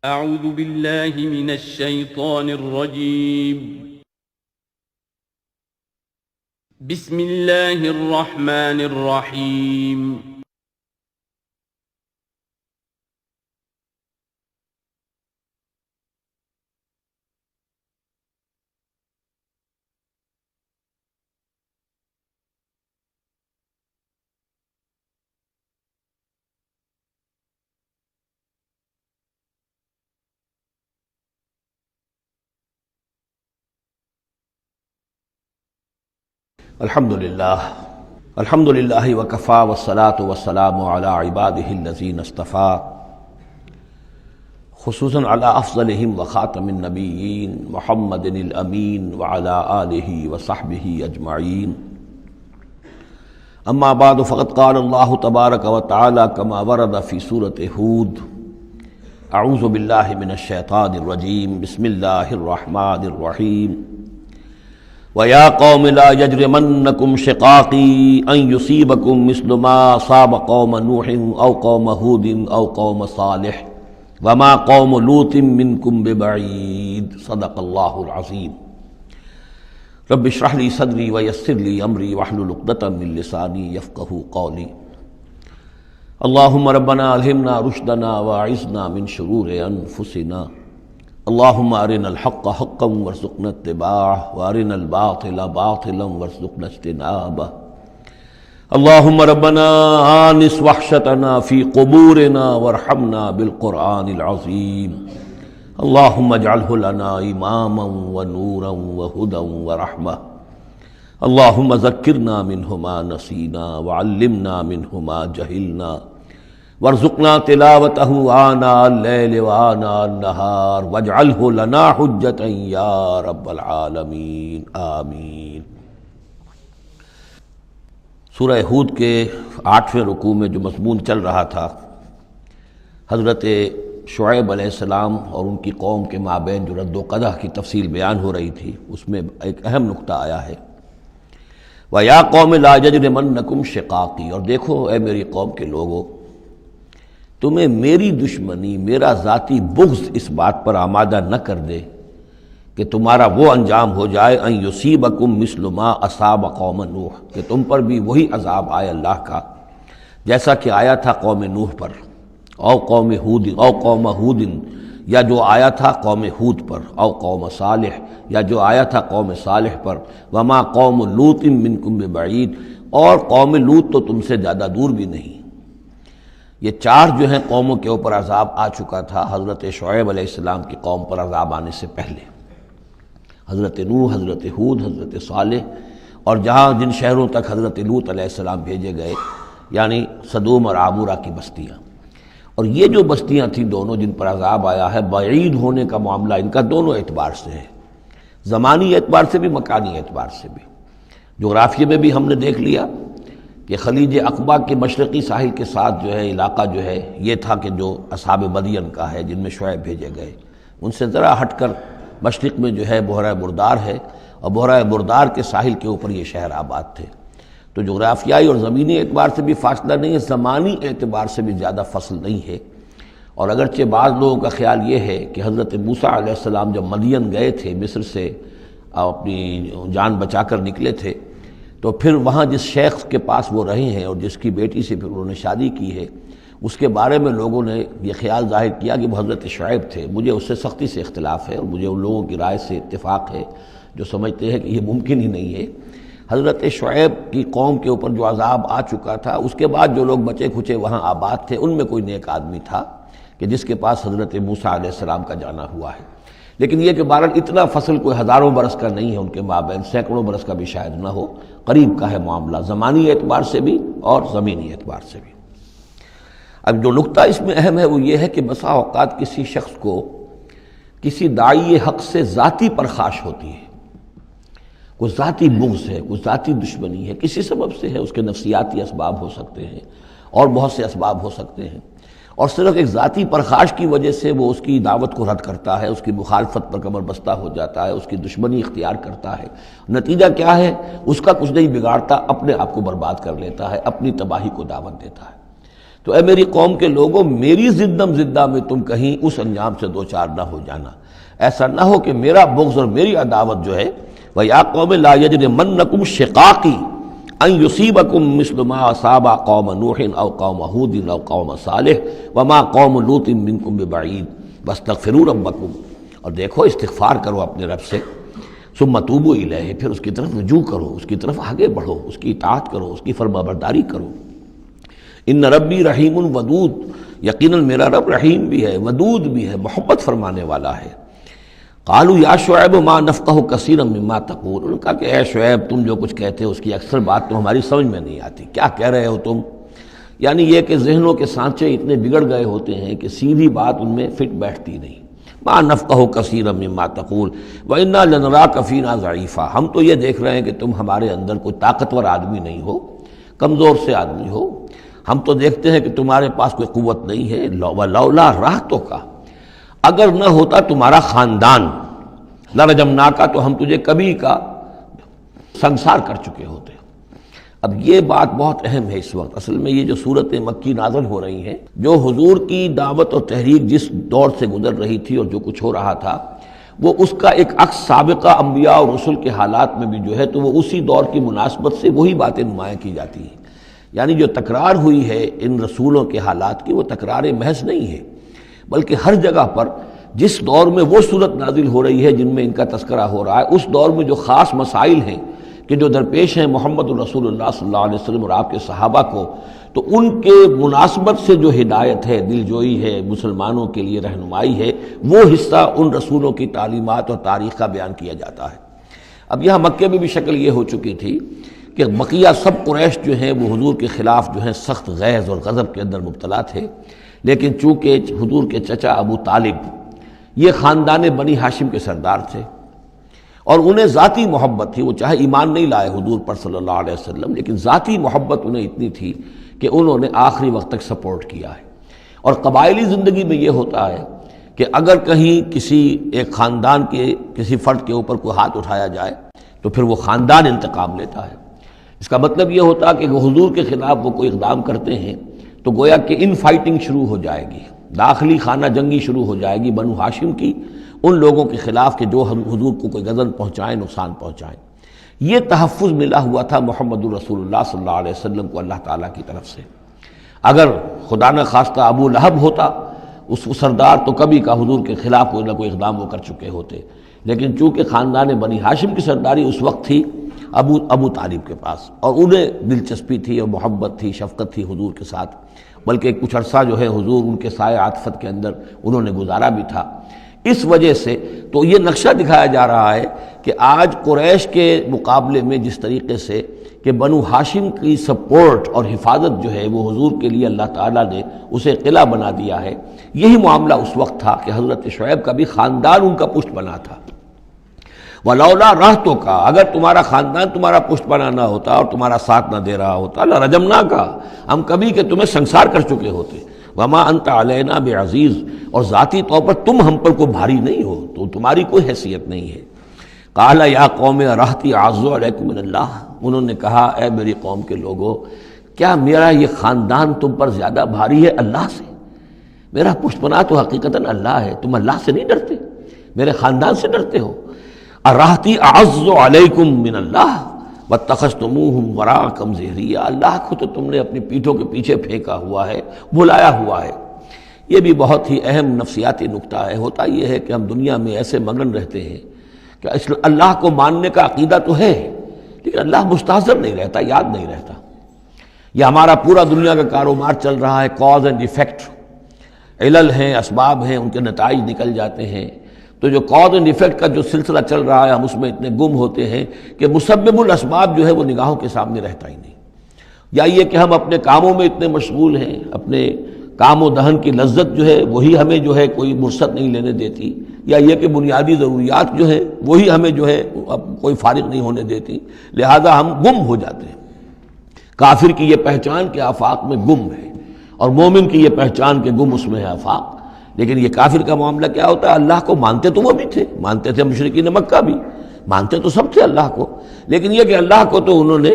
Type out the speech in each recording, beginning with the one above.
اعوذ باللہ من الشیطان الرجیم بسم اللہ الرحمن الرحیم الحمدللہ وکفی والصلاة والسلام علی عبادہ الذین اصطفیٰ خصوصاً علی افضلہم وخاتم النبیین محمد الامین وعلی آلہ وصحبہ اجمعین اما بعد فقد قال اللہ تبارک وتعالی کما ورد فی سورۃ ہود اعوذ باللہ من الشیطان الرجیم بسم اللہ الرحمن الرحیم وَيَا قَوْمِ لَا يَجْرِمَنَّكُمْ شِقَاقِي أَن يُصِيبَكُمْ مِثْلُ مَا أَصَابَ قَوْمَ نُوحٍ أَوْ قَوْمَ هُودٍ أَوْ قَوْمَ صَالِحٍ وَمَا قَوْمُ لُوطٍ مِّنكُمْ بِبَعِيدٍ صدق اللہ العظیم۔ رب اشرح لي صدری ويسر لي أمری واحلل عقدۃ من لسانی یفقہوا قولی۔ اللہم ربنا الہمنا رشدنا واعذنا من شرور انفسنا، اللہم ارنا الحق حقا وارزقنا اتباعہ وارنا الباطل باطلا وارزقنا اجتنابہ۔ اللہم ربنا آنس وحشتنا فی قبورنا وارحمنا بالقرآن العظیم، اللہم اجعلہ لنا اماما ونورا وہدا ورحمہ، اللہم ذکرنا منہ ما نسینا وعلمنا منہ ما جہلنا وارزقنا تلاوتہ آناء اللیل وآناء النہار واجعلہ لنا حجتا یا رب العالمین آمین۔ سورہ ہود کے 8ویں رکوع میں جو مضمون چل رہا تھا، حضرت شعیب علیہ السلام اور ان کی قوم کے مابین جو رد و قدح کی تفصیل بیان ہو رہی تھی، اس میں ایک اہم نکتہ آیا ہے وَيَا قَوْمِ لَا يَجْرِمَنَّكُمْ شِقَاقِي، اور دیکھو اے میری قوم کے لوگوں، تمہیں میری دشمنی، میرا ذاتی بغض اس بات پر آمادہ نہ کر دے کہ تمہارا وہ انجام ہو جائے ان یصیبکم مثل ما اصاب قوم نوح، کہ تم پر بھی وہی عذاب آئے اللہ کا جیسا کہ آیا تھا قوم نوح پر، او قوم ہود، او قوم ہود، یا جو آیا تھا قوم ہود پر، او قوم صالح، یا جو آیا تھا قوم صالح پر، وما قوم لوط منکم ببعید، اور قوم لوط تو تم سے زیادہ دور بھی نہیں۔ یہ چار جو ہیں قوموں کے اوپر عذاب آ چکا تھا حضرت شعیب علیہ السلام کی قوم پر عذاب آنے سے پہلے، حضرت نوح، حضرت ہود، حضرت صالح، اور جہاں جن شہروں تک حضرت لوط علیہ السلام بھیجے گئے، یعنی صدوم اور عامورہ کی بستیاں۔ اور یہ جو بستیاں تھیں دونوں جن پر عذاب آیا ہے، بعید ہونے کا معاملہ ان کا دونوں اعتبار سے ہے، زمانی اعتبار سے بھی، مکانی اعتبار سے بھی۔ جغرافیے میں بھی ہم نے دیکھ لیا کہ خلیج عقبہ کے مشرقی ساحل کے ساتھ جو ہے علاقہ جو ہے یہ تھا کہ جو اصحاب مدین کا ہے، جن میں شعیب بھیجے گئے، ان سے ذرا ہٹ کر مشرق میں جو ہے بحیرہ بردار ہے، اور بحیرہ بردار کے ساحل کے اوپر یہ شہر آباد تھے۔ تو جغرافیائی اور زمینی اعتبار سے بھی فاصلہ نہیں ہے، زمانی اعتبار سے بھی زیادہ فصل نہیں ہے۔ اور اگرچہ بعض لوگوں کا خیال یہ ہے کہ حضرت موسیٰ علیہ السلام جب مدین گئے تھے، مصر سے اپنی جان بچا کر نکلے تھے، تو پھر وہاں جس شیخ کے پاس وہ رہے ہیں اور جس کی بیٹی سے پھر انہوں نے شادی کی ہے، اس کے بارے میں لوگوں نے یہ خیال ظاہر کیا کہ وہ حضرت شعیب تھے۔ مجھے اس سے سختی سے اختلاف ہے، اور مجھے ان لوگوں کی رائے سے اتفاق ہے جو سمجھتے ہیں کہ یہ ممکن ہی نہیں ہے۔ حضرت شعیب کی قوم کے اوپر جو عذاب آ چکا تھا، اس کے بعد جو لوگ بچے کھچے وہاں آباد تھے، ان میں کوئی نیک آدمی تھا کہ جس کے پاس حضرت موسیٰ علیہ السلام کا جانا ہوا ہے۔ لیکن یہ کہ بہرحال اتنا فصل کوئی ہزاروں برس کا نہیں ہے ان کے مابین، سینکڑوں برس کا بھی شاید نہ ہو، قریب کا ہے معاملہ، زمانی اعتبار سے بھی اور زمینی اعتبار سے بھی۔ اب جو نکتہ اس میں اہم ہے وہ یہ ہے کہ بسا اوقات کسی شخص کو کسی داعی حق سے ذاتی پرخاش ہوتی ہے، کوئی ذاتی بغض ہے، کوئی ذاتی دشمنی ہے، کسی سبب سے ہے، اس کے نفسیاتی اسباب ہو سکتے ہیں اور بہت سے اسباب ہو سکتے ہیں، اور صرف ایک ذاتی پرخاش کی وجہ سے وہ اس کی دعوت کو رد کرتا ہے، اس کی مخالفت پر کمر بستہ ہو جاتا ہے، اس کی دشمنی اختیار کرتا ہے۔ نتیجہ کیا ہے؟ اس کا کچھ نہیں بگاڑتا، اپنے آپ کو برباد کر لیتا ہے، اپنی تباہی کو دعوت دیتا ہے۔ تو اے میری قوم کے لوگوں، میری زدم زدہ میں تم کہیں اس انجام سے دو چار نہ ہو جانا، ایسا نہ ہو کہ میرا بغض اور میری عداوت جو ہے وَيَا قَوْمِ لَا يَجْرِمَنَّكُمْ شِقَاقِي أَن يُصِيبَكُم مِّثْلُ مَا أَصَابَ قَوْمَ نُوحٍ أَوْ قَوْمَ هُودٍ أَوْ قَوْمَ صَالِحٍ وَمَا قَوْمُ لُوطٍ مِّنكُم بِبَعِيدٍ وَاسْتَغْفِرُوا رَبَّكُمْ، اور دیکھو استغفار کرو اپنے رب سے، ثم توبوا الیہ، پھر اس کی طرف رجوع کرو، اس کی طرف آگے بڑھو، اس کی اطاعت کرو، اس کی فرمانبرداری کرو۔ ان ربی رحیم ودود، یقیناً میرا رب رحیم بھی ہے، ودود بھی ہے، محبت فرمانے والا ہے۔ قالوا یا شعیب ما نفقہ کثیرا مما تقول، انہوں نے کہا کہ اے شعیب تم جو کچھ کہتے ہو اس کی اکثر بات تو ہماری سمجھ میں نہیں آتی، کیا کہہ رہے ہو تم؟ یعنی یہ کہ ذہنوں کے سانچے اتنے بگڑ گئے ہوتے ہیں کہ سیدھی بات ان میں فٹ بیٹھتی نہیں۔ ما نفقہ کثیرا مما تقول وانا لنراک فینا ضعیفا، ہم تو یہ دیکھ رہے ہیں کہ تم ہمارے اندر کوئی طاقتور آدمی نہیں ہو، کمزور سے آدمی ہو، ہم تو دیکھتے ہیں کہ تمہارے پاس کوئی قوت نہیں ہے۔ لولا رہتک، اگر نہ ہوتا تمہارا خاندان، لرجمناک، تو ہم تجھے کبھی کا سنسار کر چکے ہوتے۔ اب یہ بات بہت اہم ہے اس وقت، اصل میں یہ جو صورت مکی نازل ہو رہی ہیں، جو حضور کی دعوت اور تحریک جس دور سے گزر رہی تھی اور جو کچھ ہو رہا تھا، وہ اس کا ایک عکس سابقہ انبیاء اور رسل کے حالات میں بھی جو ہے تو وہ اسی دور کی مناسبت سے وہی باتیں نمایاں کی جاتی ہیں۔ یعنی جو تکرار ہوئی ہے ان رسولوں کے حالات کی، وہ تکرار محض نہیں ہے، بلکہ ہر جگہ پر جس دور میں وہ صورت نازل ہو رہی ہے جن میں ان کا تذکرہ ہو رہا ہے، اس دور میں جو خاص مسائل ہیں کہ جو درپیش ہیں محمد الرسول اللہ صلی اللہ علیہ وسلم اور آپ کے صحابہ کو، تو ان کے مناسبت سے جو ہدایت ہے، دل جوئی ہے، مسلمانوں کے لیے رہنمائی ہے، وہ حصہ ان رسولوں کی تعلیمات اور تاریخ کا بیان کیا جاتا ہے۔ اب یہاں مکے میں بھی شکل یہ ہو چکی تھی کہ بقیہ سب قریش جو ہیں وہ حضور کے خلاف جو ہیں سخت غیظ اور غضب کے اندر مبتلا تھے، لیکن چونکہ حضور کے چچا ابو طالب یہ خاندان بنی ہاشم کے سردار تھے اور انہیں ذاتی محبت تھی، وہ چاہے ایمان نہیں لائے حضور پر صلی اللہ علیہ وسلم، لیکن ذاتی محبت انہیں اتنی تھی کہ انہوں نے آخری وقت تک سپورٹ کیا ہے۔ اور قبائلی زندگی میں یہ ہوتا ہے کہ اگر کہیں کسی ایک خاندان کے کسی فرد کے اوپر کوئی ہاتھ اٹھایا جائے تو پھر وہ خاندان انتقام لیتا ہے۔ اس کا مطلب یہ ہوتا کہ حضور کے خلاف وہ کوئی اقدام کرتے ہیں تو گویا کہ ان فائٹنگ شروع ہو جائے گی، داخلی خانہ جنگی شروع ہو جائے گی بنو ہاشم کی ان لوگوں کے خلاف کہ جو حضور کو کوئی غضب پہنچائیں، نقصان پہنچائیں۔ یہ تحفظ ملا ہوا تھا محمد الرسول اللہ صلی اللہ علیہ وسلم کو اللہ تعالیٰ کی طرف سے۔ اگر خدا نہ خواستہ ابو لہب ہوتا اس سردار، تو کبھی کا حضور کے خلاف کوئی نہ کوئی اقدام وہ کر چکے ہوتے، لیکن چونکہ خاندان بنی ہاشم کی سرداری اس وقت تھی ابو طالب کے پاس، اور انہیں دلچسپی تھی اور محبت تھی، شفقت تھی حضور کے ساتھ، بلکہ کچھ عرصہ جو ہے حضور ان کے سائے عاطفت کے اندر انہوں نے گزارا بھی تھا۔ اس وجہ سے تو یہ نقشہ دکھایا جا رہا ہے کہ آج قریش کے مقابلے میں جس طریقے سے کہ بنو ہاشم کی سپورٹ اور حفاظت جو ہے وہ حضور کے لیے اللہ تعالیٰ نے اسے قلعہ بنا دیا ہے، یہی معاملہ اس وقت تھا کہ حضرت شعیب کا بھی خاندان ان کا پشت بنا تھا۔ وَلَوْلَا رَحْتُكَ، اگر تمہارا خاندان تمہارا پشت بنا نہ ہوتا اور تمہارا ساتھ نہ دے رہا ہوتا، لَرَجَمْنَاكَ، ہم کبھی کہ تمہیں سنسار کر چکے ہوتے۔ وَمَا أَنْتَ عَلَيْنَا بِعَزِيزٍ، اور ذاتی طور پر تم ہم پر کوئی بھاری نہیں ہو، تو تمہاری کوئی حیثیت نہیں ہے۔ قَالَ يَا قَوْمِ رَحْتِي أَعَزُّ عَلَيْكُم مِّنَ اللَّهِ، انہوں نے کہا اے میری قوم کے لوگوں، کیا میرا یہ خاندان تم پر زیادہ بھاری ہے اللہ سے؟ میرا پشت بنا تو حقیقتاً اللہ ہے، تم اللہ سے نہیں ڈرتے، میرے خاندان سے ڈرتے ہو۔ رحتی اعز علیکم من اللہ واتخذتموہم وراءکم ظہریا، اللہ کو تو تم نے اپنی پیٹھوں کے پیچھے پھینکا ہوا ہے، بھلایا ہوا ہے۔ یہ بھی بہت ہی اہم نفسیاتی نکتہ ہے۔ ہوتا یہ ہے کہ ہم دنیا میں ایسے مگن رہتے ہیں کہ اللہ کو ماننے کا عقیدہ تو ہے، لیکن اللہ مستحضر نہیں رہتا، یاد نہیں رہتا۔ یہ ہمارا پورا دنیا کا کاروبار چل رہا ہے، کاز اینڈ ایفیکٹ، علل ہیں، اسباب ہیں، ان کے نتائج نکل جاتے ہیں۔ تو جو کاز اینڈ ایفیکٹ کا جو سلسلہ چل رہا ہے، ہم اس میں اتنے گم ہوتے ہیں کہ مسبب الاسباب جو ہے وہ نگاہوں کے سامنے رہتا ہی نہیں۔ یا یہ کہ ہم اپنے کاموں میں اتنے مشغول ہیں، اپنے کام و دہن کی لذت جو ہے وہی ہمیں جو ہے کوئی فرصت نہیں لینے دیتی، یا یہ کہ بنیادی ضروریات جو ہیں وہی ہمیں جو ہے اب کوئی فارغ نہیں ہونے دیتی، لہذا ہم گم ہو جاتے ہیں۔ کافر کی یہ پہچان کہ آفاق میں گم ہے، اور مومن کی یہ پہچان کہ گم اس میں ہے آفاق۔ لیکن یہ کافر کا معاملہ کیا ہوتا ہے؟ اللہ کو مانتے تو وہ بھی تھے، مانتے تھے مشرکین مکہ بھی، مانتے تو سب تھے اللہ کو، لیکن یہ کہ اللہ کو تو انہوں نے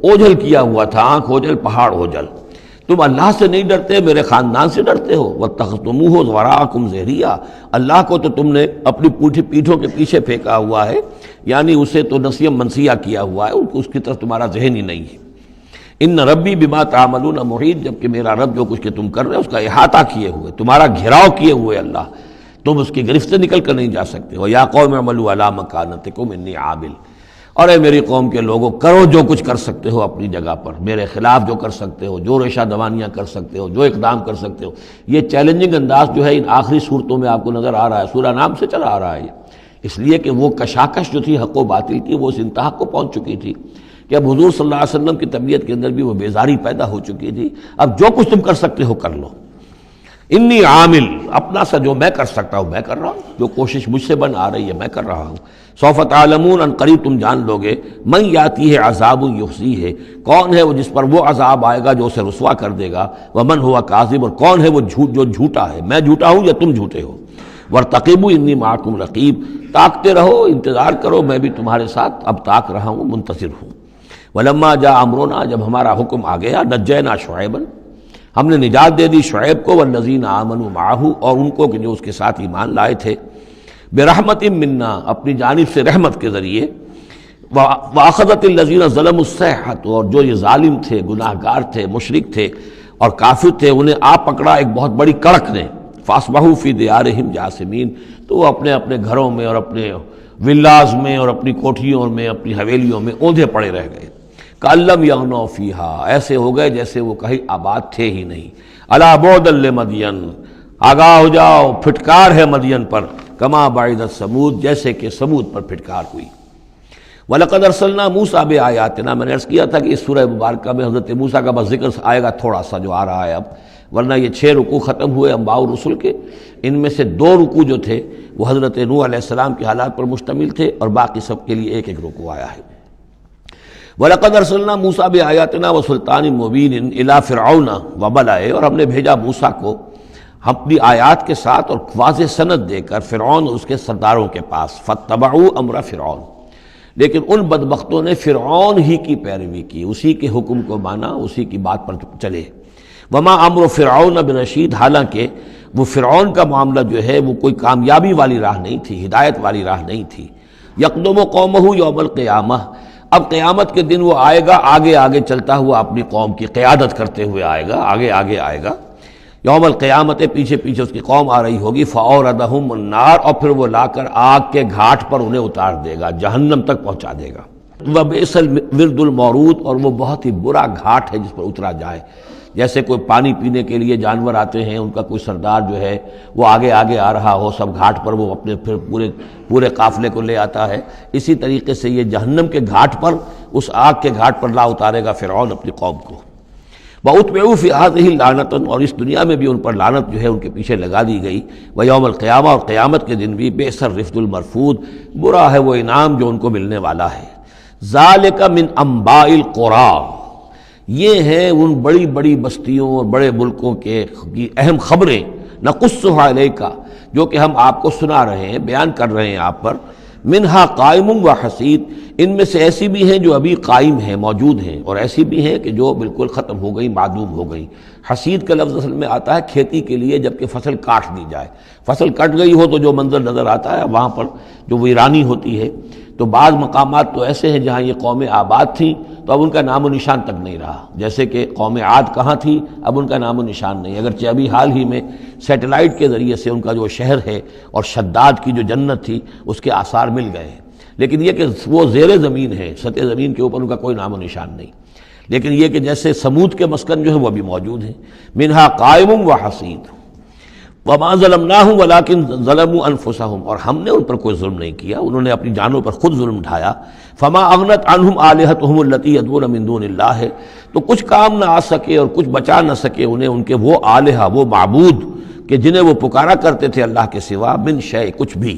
اوجھل کیا ہوا تھا، آنکھ اوجھل پہاڑ اوجھل۔ تم اللہ سے نہیں ڈرتے، میرے خاندان سے ڈرتے ہو. وَاتَّخَذْتُمُوهُ وَرَاءَكُمْ ظِهْرِيًّا، اللہ کو تو تم نے اپنی پیٹھوں کے پیچھے پھینکا ہوا ہے، یعنی اسے تو نسیہ منسیہ کیا ہوا ہے، اس کی طرف تمہارا ذہن ہی نہیں ہے. ان ربی بما تعملون محیط، جبکہ میرا رب جو کچھ کہ تم کر رہے ہو اس کا احاطہ کیے ہوئے، تمہارا گھیراؤ کیے ہوئے اللہ، تم اس کی گرفت سے نکل کر نہیں جا سکتے. وَيَا قَوْمِ اعْمَلُوا عَلَىٰ مَكَانَتِكُمْ إِنِّي عَامِلٌ، اور اے میری قوم کے لوگوں، کرو جو کچھ کر سکتے ہو اپنی جگہ پر، میرے خلاف جو کر سکتے ہو، جو ریشہ دوانیاں کر سکتے ہو، جو اقدام کر سکتے ہو. یہ چیلنجنگ انداز جو ہے ان آخری صورتوں میں آپ کو نظر آ رہا ہے، سورہ نام سے چلا آ رہا ہے، اس لیے کہ وہ کشاکش جو تھی حق و باطل کی وہ اس انتہا کو پہنچ چکی تھی کہ اب حضور صلی اللہ علیہ وسلم کی طبیعت کے اندر بھی وہ بیزاری پیدا ہو چکی تھی. اب جو کچھ تم کر سکتے ہو کر لو. انی عامل، اپنا سا جو میں کر سکتا ہوں میں کر رہا ہوں، جو کوشش مجھ سے بن آ رہی ہے میں کر رہا ہوں. سوف تعلمون، ان قریب تم جان لو گے، من یاتی ہے عذاب یخزیہ ہے، کون ہے وہ جس پر وہ عذاب آئے گا جو اسے رسوا کر دے گا. ومن ہوا کاذب، اور کون ہے وہ جو جھوٹا ہے، میں جھوٹا ہوں یا تم جھوٹے ہو. وارتقبوا انی معکم رقیب، تاکتے رہو، انتظار کرو، میں بھی تمہارے ساتھ اب تاک رہا ہوں، منتظر ہوں. ولما جاء امرنا، جب ہمارا حکم آ گیا، نجینا شعیبا، ہم نے نجات دے دی شعیب کو، والذین آمنوا معہ، اور ان کو کہ جو اس کے ساتھ ایمان لائے تھے، برحمت منا، اپنی جانب سے رحمت کے ذریعے. واخذت الذین ظلموا الصیحۃ، اور جو یہ ظالم تھے، گناہ گار تھے، مشرک تھے اور کافر تھے، انہیں آ پکڑا ایک بہت بڑی کڑک نے. فاصبحوا فی دیارہم جاثمین، تو وہ اپنے اپنے گھروں میں اور اپنے ولاز میں اور اپنی کوٹھیوں میں، اپنی حویلیوں میں اوندھے پڑے رہ گئے. کأن لم یغنوا فیہا، ایسے ہو گئے جیسے وہ کہیں آباد تھے ہی نہیں. الا بعدا لمدین، آگاہ ہو جاؤ، پھٹکار ہے مدین پر. کما بعدت ثمود، جیسے کہ ثمود پر پھٹکار ہوئی. وَلَقَدْ أَرْسَلْنَا مُوسَىٰ بِآيَاتِنَا، میں نے عرض کیا تھا کہ اس سورہ مبارکہ میں حضرت موسیٰ کا بس ذکر آئے گا تھوڑا سا جو آ رہا ہے اب، ورنہ یہ 6 رکوع ختم ہوئے انبیاء و رسل کے. ان میں سے 2 رکوع جو تھے وہ حضرت نوح علیہ السلام کے حالات پر مشتمل تھے، اور باقی سب کے لیے ایک رکوع آیا ہے. وَلَقَدْ أَرْسَلْنَا مُوسَىٰ بِآيَاتِنَا وَسُلْطَانٍ مُّبِينٍ إِلَىٰ فِرْعَوْنَ وَمَلَئِهِ، اور ہم نے بھیجا موسیٰ کو اپنی آیات کے ساتھ اور واضح سند دے کر فرعون اور اس کے سرداروں کے پاس. فَاتَّبَعُوا أَمْرَ فِرْعَوْنَ، لیکن ان بدبختوں نے فرعون ہی کی پیروی کی، اسی کے حکم کو مانا، اسی کی بات پر چلے. وما امر فرعون برشید، حالانکہ وہ فرعون کا معاملہ جو ہے وہ کوئی کامیابی والی راہ نہیں تھی، ہدایت والی راہ نہیں تھی. یقدم قومہ یوم القیامہ، اب قیامت کے دن وہ آئے گا آگے آگے چلتا ہوا، اپنی قوم کی قیادت کرتے ہوئے آئے گا، آگے آگے آئے گا. یوم القیامت، پیچھے پیچھے اس کی قوم آ رہی ہوگی. فاوردہم النار، اور پھر وہ لا کر آگ کے گھاٹ پر انہیں اتار دے گا، جہنم تک پہنچا دے گا. وبئس الورد المورود، اور وہ بہت ہی برا گھاٹ ہے جس پر اترا جائے. جیسے کوئی پانی پینے کے لیے جانور آتے ہیں، ان کا کوئی سردار جو ہے وہ آگے آگے آ رہا ہو، سب گھاٹ پر وہ اپنے پھر پورے قافلے کو لے آتا ہے، اسی طریقے سے یہ جہنم کے گھاٹ پر، اس آگ کے گھاٹ پر لا اتارے گا فرعون اپنی قوم کو. وَأُتْبِعُوا فِي هَٰذِهِ لَعْنَةً، اور اس دنیا میں بھی ان پر لعنت جو ہے ان کے پیچھے لگا دی گئی. وَيَوْمَ الْقِيَامَةِ، اور قیامت کے دن بھی. بِئْسَ الرِّفْدُ الْمَرْفُودُ، برا ہے وہ انعام جو ان کو ملنے والا ہے. ذَلِكَ مِنْ أَنبَاءِ الْقُرَىٰ، یہ ہیں ان بڑی بڑی بستیوں اور بڑے ملکوں کے اہم خبریں. نقصها علیک، جو کہ ہم آپ کو سنا رہے ہیں، بیان کر رہے ہیں آپ پر. منہا قائم و حسید، ان میں سے ایسی بھی ہیں جو ابھی قائم ہیں، موجود ہیں، اور ایسی بھی ہیں کہ جو بالکل ختم ہو گئی، معدوم ہو گئی. حسید کا لفظ اصل میں آتا ہے کھیتی کے لیے، جب کہ فصل کاٹ دی جائے. فصل کٹ گئی ہو تو جو منظر نظر آتا ہے وہاں پر جو ویرانی ہوتی ہے. تو بعض مقامات تو ایسے ہیں جہاں یہ قومیں آباد تھیں تو اب ان کا نام و نشان تک نہیں رہا، جیسے کہ قوم عاد کہاں تھی، اب ان کا نام و نشان نہیں. اگرچہ ابھی حال ہی میں سیٹلائٹ کے ذریعے سے ان کا جو شہر ہے اور شداد کی جو جنت تھی اس کے آثار مل گئے ہیں، لیکن یہ کہ وہ زیر زمین ہے، سطح زمین کے اوپر ان کا کوئی نام و نشان نہیں. لیکن یہ کہ جیسے سمود کے مسکن جو ہے وہ بھی موجود ہیں. منہا قائم و حسید. وما ظلمناہم ولکن ظلموا انفسہم، اور ہم نے ان پر کوئی ظلم نہیں کیا، انہوں نے اپنی جانوں پر خود ظلم اٹھایا. فما اغنت عنہم آلہتہم التی یدعون من دون اللہ، تو کچھ کام نہ آ سکے اور کچھ بچا نہ سکے انہیں ان کے وہ آلہہ، وہ معبود کہ جنہیں وہ پکارا کرتے تھے اللہ کے سوا. من شیء، کچھ بھی.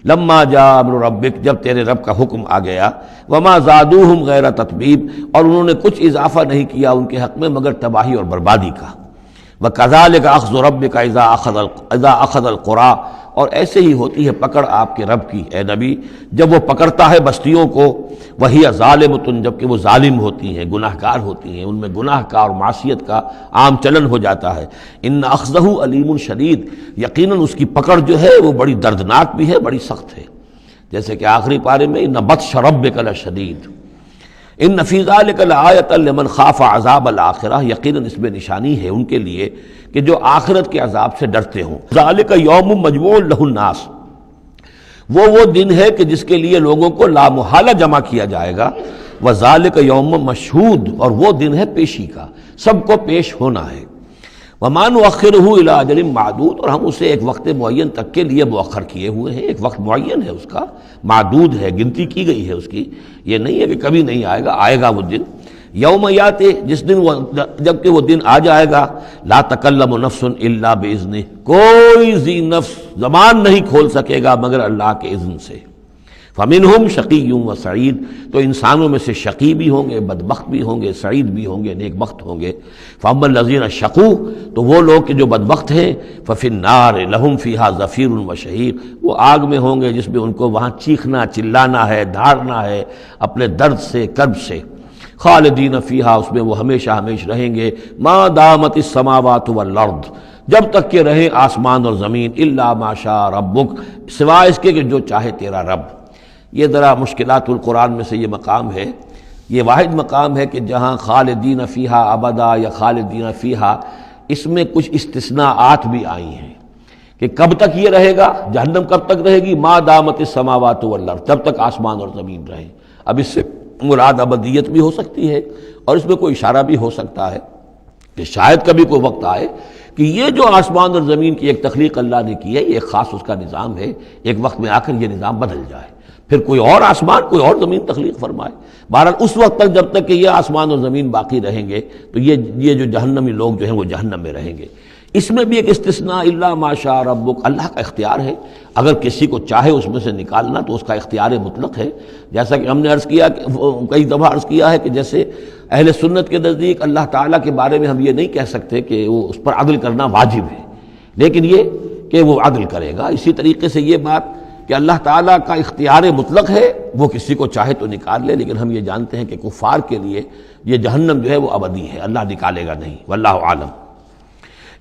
لما جاء امر ربک، جب تیرے رب کا حکم آ گیا. وما زادوہم غیر تتبیب، اور انہوں نے کچھ اضافہ نہیں کیا ان کے حق میں مگر تباہی اور بربادی کا. وَكَذَلِكَ أَخْذُ رَبِّكَ إِذَا أَخَذَ الْقُرَىٰ، اور ایسے ہی ہوتی ہے پکڑ آپ کے رب کی اے نبی جب وہ پکڑتا ہے بستیوں کو، وہی ظالمۃ، جبکہ وہ ظالم ہوتی ہیں، گناہ گار ہوتی ہیں، ان میں گناہ کا اور معصیت کا عام چلن ہو جاتا ہے۔ ان اخذہ علیم شدید، یقیناً اس کی پکڑ جو ہے وہ بڑی دردناک بھی ہے، بڑی سخت ہے، جیسے کہ آخری پارے میں ان بطش ربک لشدید، ان فی ذلک لآیۃ لمن خاف عذاب الآخرہ، یقیناً اس میں نشانی ہے ان کے لیے کہ جو آخرت کے عذاب سے ڈرتے ہوں۔ ذالک یوم مجموع لہ الناس، وہ دن ہے کہ جس کے لیے لوگوں کو لا محالہ جمع کیا جائے گا، وذالک یوم مشہود، اور وہ دن ہے پیشی کا، سب کو پیش ہونا ہے۔ وما نؤخرہ الی اجل معدود، اور ہم اسے ایک وقت معین تک کے لیے مؤخر کیے ہوئے ہیں، ایک وقت معین ہے اس کا، معدود ہے، گنتی کی گئی ہے اس کی، یہ نہیں ہے کہ کبھی نہیں آئے گا، آئے گا وہ دن۔ یوم یاتے، جس دن جب کہ وہ دن آ جائے گا، لا تکلم نفس الا باذنہ، کوئی ذی نفس زبان نہیں کھول سکے گا مگر اللہ کے اذن سے۔ فمنہم شقی و سعید، تو انسانوں میں سے شقی بھی ہوں گے، بدبخت بھی ہوں گے، سعید بھی ہوں گے، نیک بخت ہوں گے۔ فاما الذین شقوا، تو وہ لوگ کہ جو بدبخت ہیں، ففی النار لہم فیہا زفیر و شہیق، وہ آگ میں ہوں گے جس میں ان کو وہاں چیخنا چلانا ہے، دھاڑنا ہے اپنے درد سے، کرب سے۔ خالدین فیہا، اس میں وہ ہمیشہ ہمیش رہیں گے، ما دامت السماوات والارض، جب تک کہ رہے آسمان اور زمین، الا ما شاء ربک، سوائے اس کے کہ جو چاہے تیرا رب۔ یہ ذرا مشکلات القرآن میں سے یہ مقام ہے، یہ واحد مقام ہے کہ جہاں خالدین فیہا ابدا یا خالدین فیہا، اس میں کچھ استثناءات بھی آئی ہیں کہ کب تک یہ رہے گا، جہنم کب تک رہے گی، ما دامت السماوات والارض، جب تک آسمان اور زمین رہے۔ اب اس سے مراد ابدیت بھی ہو سکتی ہے، اور اس میں کوئی اشارہ بھی ہو سکتا ہے کہ شاید کبھی کوئی وقت آئے کہ یہ جو آسمان اور زمین کی ایک تخلیق اللہ نے کی ہے، یہ ایک خاص اس کا نظام ہے، ایک وقت میں آ کر یہ نظام بدل جائے، پھر کوئی اور آسمان کوئی اور زمین تخلیق فرمائے۔ بہرحال اس وقت تک جب تک کہ یہ آسمان اور زمین باقی رہیں گے تو یہ جو جہنمی لوگ جو ہیں وہ جہنم میں رہیں گے۔ اس میں بھی ایک استثناء، الا ما شاء ربک، اللہ کا اختیار ہے، اگر کسی کو چاہے اس میں سے نکالنا تو اس کا اختیار مطلق ہے، جیسا کہ ہم نے عرض کیا، کئی دفعہ عرض کیا ہے کہ جیسے اہل سنت کے نزدیک اللہ تعالیٰ کے بارے میں ہم یہ نہیں کہہ سکتے کہ وہ اس پر عدل کرنا واجب ہے، لیکن یہ کہ وہ عدل کرے گا۔ اسی طریقے سے یہ بات کہ اللہ تعالیٰ کا اختیار مطلق ہے، وہ کسی کو چاہے تو نکال لے، لیکن ہم یہ جانتے ہیں کہ کفار کے لیے یہ جہنم جو ہے وہ ابدی ہے، اللہ نکالے گا نہیں، واللہ عالم۔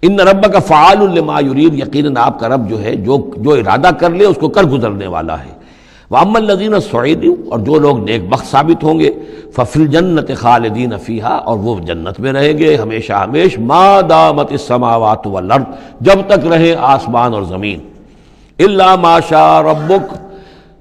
ان ربک فعال لما یرید، یقیناً آپ کا رب جو ہے جو ارادہ کر لے اس کو کر گزرنے والا ہے۔ واما الذین سعدوا، اور جو لوگ نیک بخت ثابت ہوں گے، ففی الجنت خالدین فیہا، اور وہ جنت میں رہیں گے ہمیشہ ہمیش، ما دامت السماوات والارض، جب تک رہے آسمان اور زمین، الا ما شاء ربک،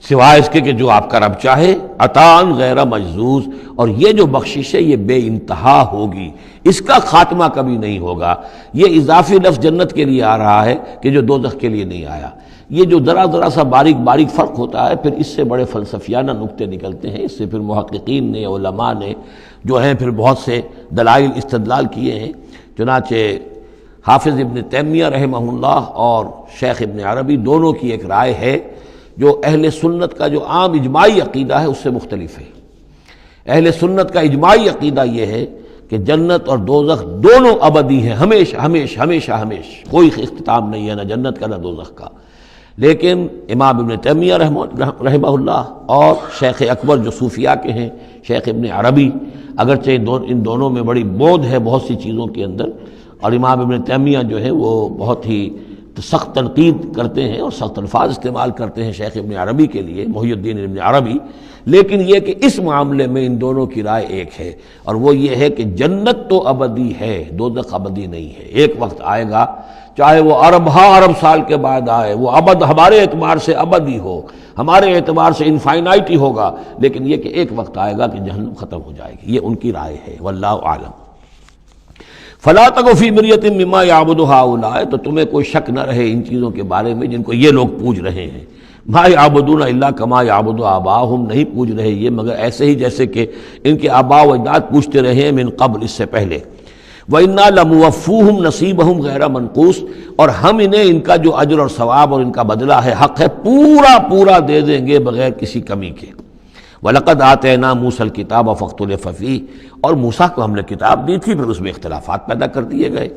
سوائے اس کے کہ جو آپ کا رب چاہے، عطاء غیر مجزوز، اور یہ جو بخشش ہے یہ بے انتہا ہوگی، اس کا خاتمہ کبھی نہیں ہوگا۔ یہ اضافی لفظ جنت کے لیے آ رہا ہے کہ جو دوزخ کے لیے نہیں آیا۔ یہ جو ذرا سا باریک فرق ہوتا ہے، پھر اس سے بڑے فلسفیانہ نکتے نکلتے ہیں، اس سے پھر محققین نے، علماء نے جو ہیں پھر بہت سے دلائل استدلال کیے ہیں۔ چنانچہ حافظ ابن تیمیہ رحمہ اللہ اور شیخ ابن عربی دونوں کی ایک رائے ہے جو اہل سنت کا جو عام اجماعی عقیدہ ہے اس سے مختلف ہے۔ اہل سنت کا اجماعی عقیدہ یہ ہے کہ جنت اور دوزخ دونوں ابدی ہیں، ہمیشہ ہمیش ہمیشہ ہمیش، کوئی اختتام نہیں ہے نہ جنت کا نہ دوزخ کا۔ لیکن امام ابن تیمیہ رحمہ اللہ اور شیخ اکبر جو صوفیاء کے ہیں، شیخ ابن عربی، اگرچہ ان دونوں میں بڑی بعد ہے بہت سی چیزوں کے اندر، اور امام ابن تیمیہ جو ہے وہ بہت ہی سخت تنقید کرتے ہیں اور سخت الفاظ استعمال کرتے ہیں شیخ ابن عربی کے لیے، محی الدین ابن عربی، لیکن یہ کہ اس معاملے میں ان دونوں کی رائے ایک ہے، اور وہ یہ ہے کہ جنت تو ابدی ہے، دوزخ ابدی نہیں ہے۔ ایک وقت آئے گا، چاہے وہ ارب سال کے بعد آئے، وہ ابد ہمارے اعتبار سے ابدی ہو، ہمارے اعتبار سے انفائنائٹی ہوگا، لیکن یہ کہ ایک وقت آئے گا کہ جہنم ختم ہو جائے گی، یہ ان کی رائے ہے، واللہ اعلم۔ فلا تک فی مریۃ مما یعبد ہؤلاء، تو تمہیں کوئی شک نہ رہے ان چیزوں کے بارے میں جن کو یہ لوگ پوج رہے ہیں۔ ما یعبدون الا کما یعبد آباؤہم، نہیں پوج رہے یہ مگر ایسے ہی جیسے کہ ان کے آباء و اجداد پوجتے رہے ہیں من قبل، اس سے پہلے۔ وَإِنَّا لَمُوَفُّوهُمْ نَصِيبَهُمْ غَيْرَ مَنْقُوصٍ، اور ہم انہیں ان کا جو اجر اور ثواب اور ان کا بدلہ ہے، حق ہے، پورا دے دیں گے بغیر کسی کمی کے۔ وَلَقَدْ آتَيْنَا مُوسَى الْكِتَابَ فَاخْتُلِفَ فِيهِ، اور موسیٰ کو ہم نے کتاب دی تھی، پھر اس میں اختلافات پیدا کر دیے گئے۔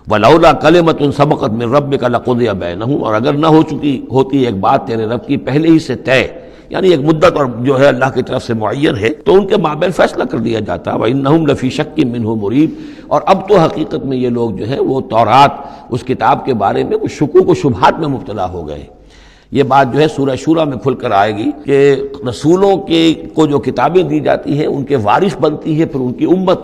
ولولا کلمۃ سبقت من ربک لقضی بینہم، اور اگر نہ ہو چکی ہوتی ایک بات تیرے رب کی پہلے ہی سے طے، یعنی ایک مدت اور جو ہے اللہ کی طرف سے معین ہے، تو ان کے مابین فیصلہ کر دیا جاتا۔ وَإِنَّهُمْ لَفِي شَكٍّ مِّنْهُ مُرِيبٍ، اور اب تو حقیقت میں یہ لوگ جو ہے وہ تورات اس کتاب کے بارے میں کچھ شکوک و شبہات میں مبتلا ہو گئے۔ یہ بات جو ہے سورہ شورى میں کھل کر آئے گی کہ رسولوں کو جو کتابیں دی جاتی ہیں ان کے وارث بنتی ہے پھر ان کی امت،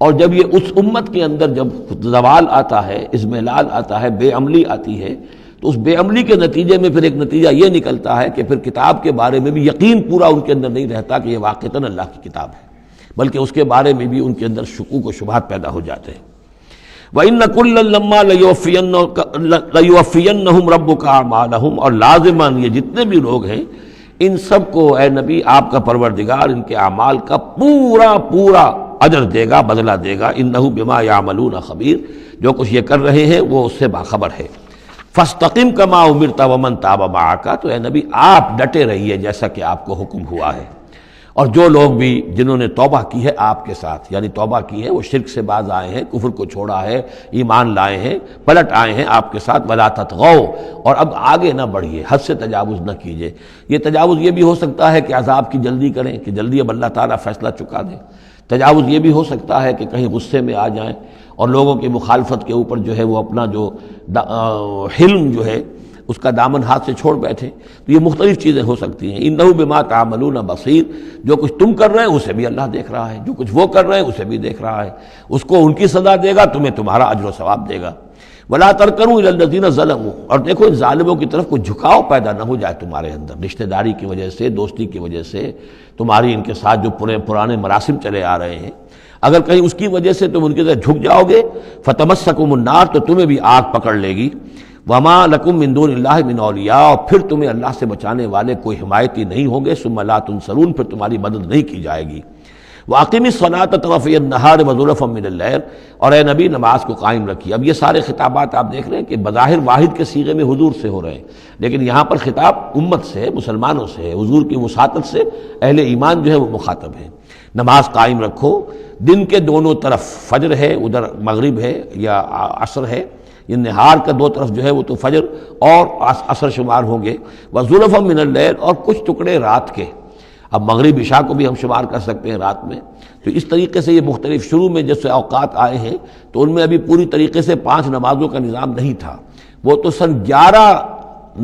اور جب یہ اس امت کے اندر جب زوال آتا ہے، اضمحلال آتا ہے، بے عملی آتی ہے، تو اس بے عملی کے نتیجے میں پھر ایک نتیجہ یہ نکلتا ہے کہ پھر کتاب کے بارے میں بھی یقین پورا ان کے اندر نہیں رہتا کہ یہ واقعتاً اللہ کی کتاب ہے، بلکہ اس کے بارے میں بھی ان کے اندر شکوک و شبہات پیدا ہو جاتے ہیں۔ وَإِنَّ كُلًّا لَمَّا لَيُوَفِّيَنَّهُمْ رَبُّكَ أَعْمَالَهُمْ، اور لازماً یہ جتنے بھی لوگ ہیں ان سب کو اے نبی آپ کا پروردگار ان کے اعمال کا پورا پورا اجر دے گا، بدلہ دے گا۔ إِنَّهُ بِمَا يَعْمَلُونَ خَبِيرٌ، جو کچھ یہ کر رہے ہیں وہ اس سے باخبر ہے۔ فَاسْتَقِمْ كَمَا أُمِرْتَ وَمَنْ تَابَ مَعَكَ، تو اے نبی آپ ڈٹے رہیے جیسا کہ آپ کو حکم ہوا ہے، اور جو لوگ بھی جنہوں نے توبہ کی ہے آپ کے ساتھ، یعنی توبہ کی ہے، وہ شرک سے باز آئے ہیں، کفر کو چھوڑا ہے، ایمان لائے ہیں، پلٹ آئے ہیں آپ کے ساتھ، وَلَا تَطْغَوْا، اور اب آگے نہ بڑھیے، حد سے تجاوز نہ کیجیے۔ یہ تجاوز یہ بھی ہو سکتا ہے کہ عذاب کی جلدی کریں، کہ جلدی اب اللہ تعالیٰ فیصلہ چکا دے۔ تجاوز یہ بھی ہو سکتا ہے کہ کہیں غصے میں آ جائیں اور لوگوں کی مخالفت کے اوپر جو ہے وہ اپنا جو حلم جو ہے اس کا دامن ہاتھ سے چھوڑ بیٹھے، تو یہ مختلف چیزیں ہو سکتی ہیں۔ اِنَّهُ بِمَا تَعْمَلُونَ بَصِيرٌ، جو کچھ تم کر رہے ہیں اسے بھی اللہ دیکھ رہا ہے، جو کچھ وہ کر رہے ہیں اسے بھی دیکھ رہا ہے، اس کو ان کی سزا دے گا، تمہیں تمہارا اجر و ثواب دے گا۔ وَلَا تَرْكَنُوا إِلَى الَّذِينَ ظَلَمُوا، اور دیکھو ان ظالموں کی طرف کوئی جھکاؤ پیدا نہ ہو جائے تمہارے اندر، رشتہ داری کی وجہ سے، دوستی کی وجہ سے، تمہاری ان کے ساتھ جو پرانے مراسم چلے آ رہے ہیں، اگر کہیں اس کی وجہ سے تم ان کے ساتھ جھک جاؤ گے، فَتَمَسَّكُمُ النَّارُ، تو تمہیں بھی آگ پکڑ لے گی۔ وَمَا لَكُم مِّن دُونِ اللَّهِ مِنْ أَوْلِيَاءَ، اور پھر تمہیں اللہ سے بچانے والے کوئی حمایتی نہیں ہوں گے، ثُمَّ لَا تُنصَرُونَ، پھر تمہاری مدد نہیں کی جائے گی۔ وَأَقِمِ الصَّلَاةَ طَرَفَيَ النَّهَارِ وَزُلَفًا مِّنَ اللَّيْلِ، اور اے نبی نماز کو قائم رکھیے۔ اب یہ سارے خطابات آپ دیکھ رہے ہیں کہ بظاہر واحد کے صیغے میں حضور سے ہو رہے ہیں، لیکن یہاں پر خطاب امت سے ہے، مسلمانوں سے ہے، حضور کی وساطت سے اہل ایمان جو ہے وہ مخاطب ہے۔ نماز قائم رکھو، دن کے دونوں طرف، فجر ہے ادھر مغرب ہے یا عصر ہے، یہ نہار کا دو طرف جو ہے وہ تو فجر اور عصر شمار ہوں گے۔ وَزُلَفًا مِّنَ اللَّيْلِ، اور کچھ ٹکڑے رات کے، اب مغرب عشاء کو بھی ہم شمار کر سکتے ہیں رات میں، تو اس طریقے سے یہ مختلف شروع میں جیسے اوقات آئے ہیں تو ان میں ابھی پوری طریقے سے 5 نمازوں کا نظام نہیں تھا، وہ تو سن 11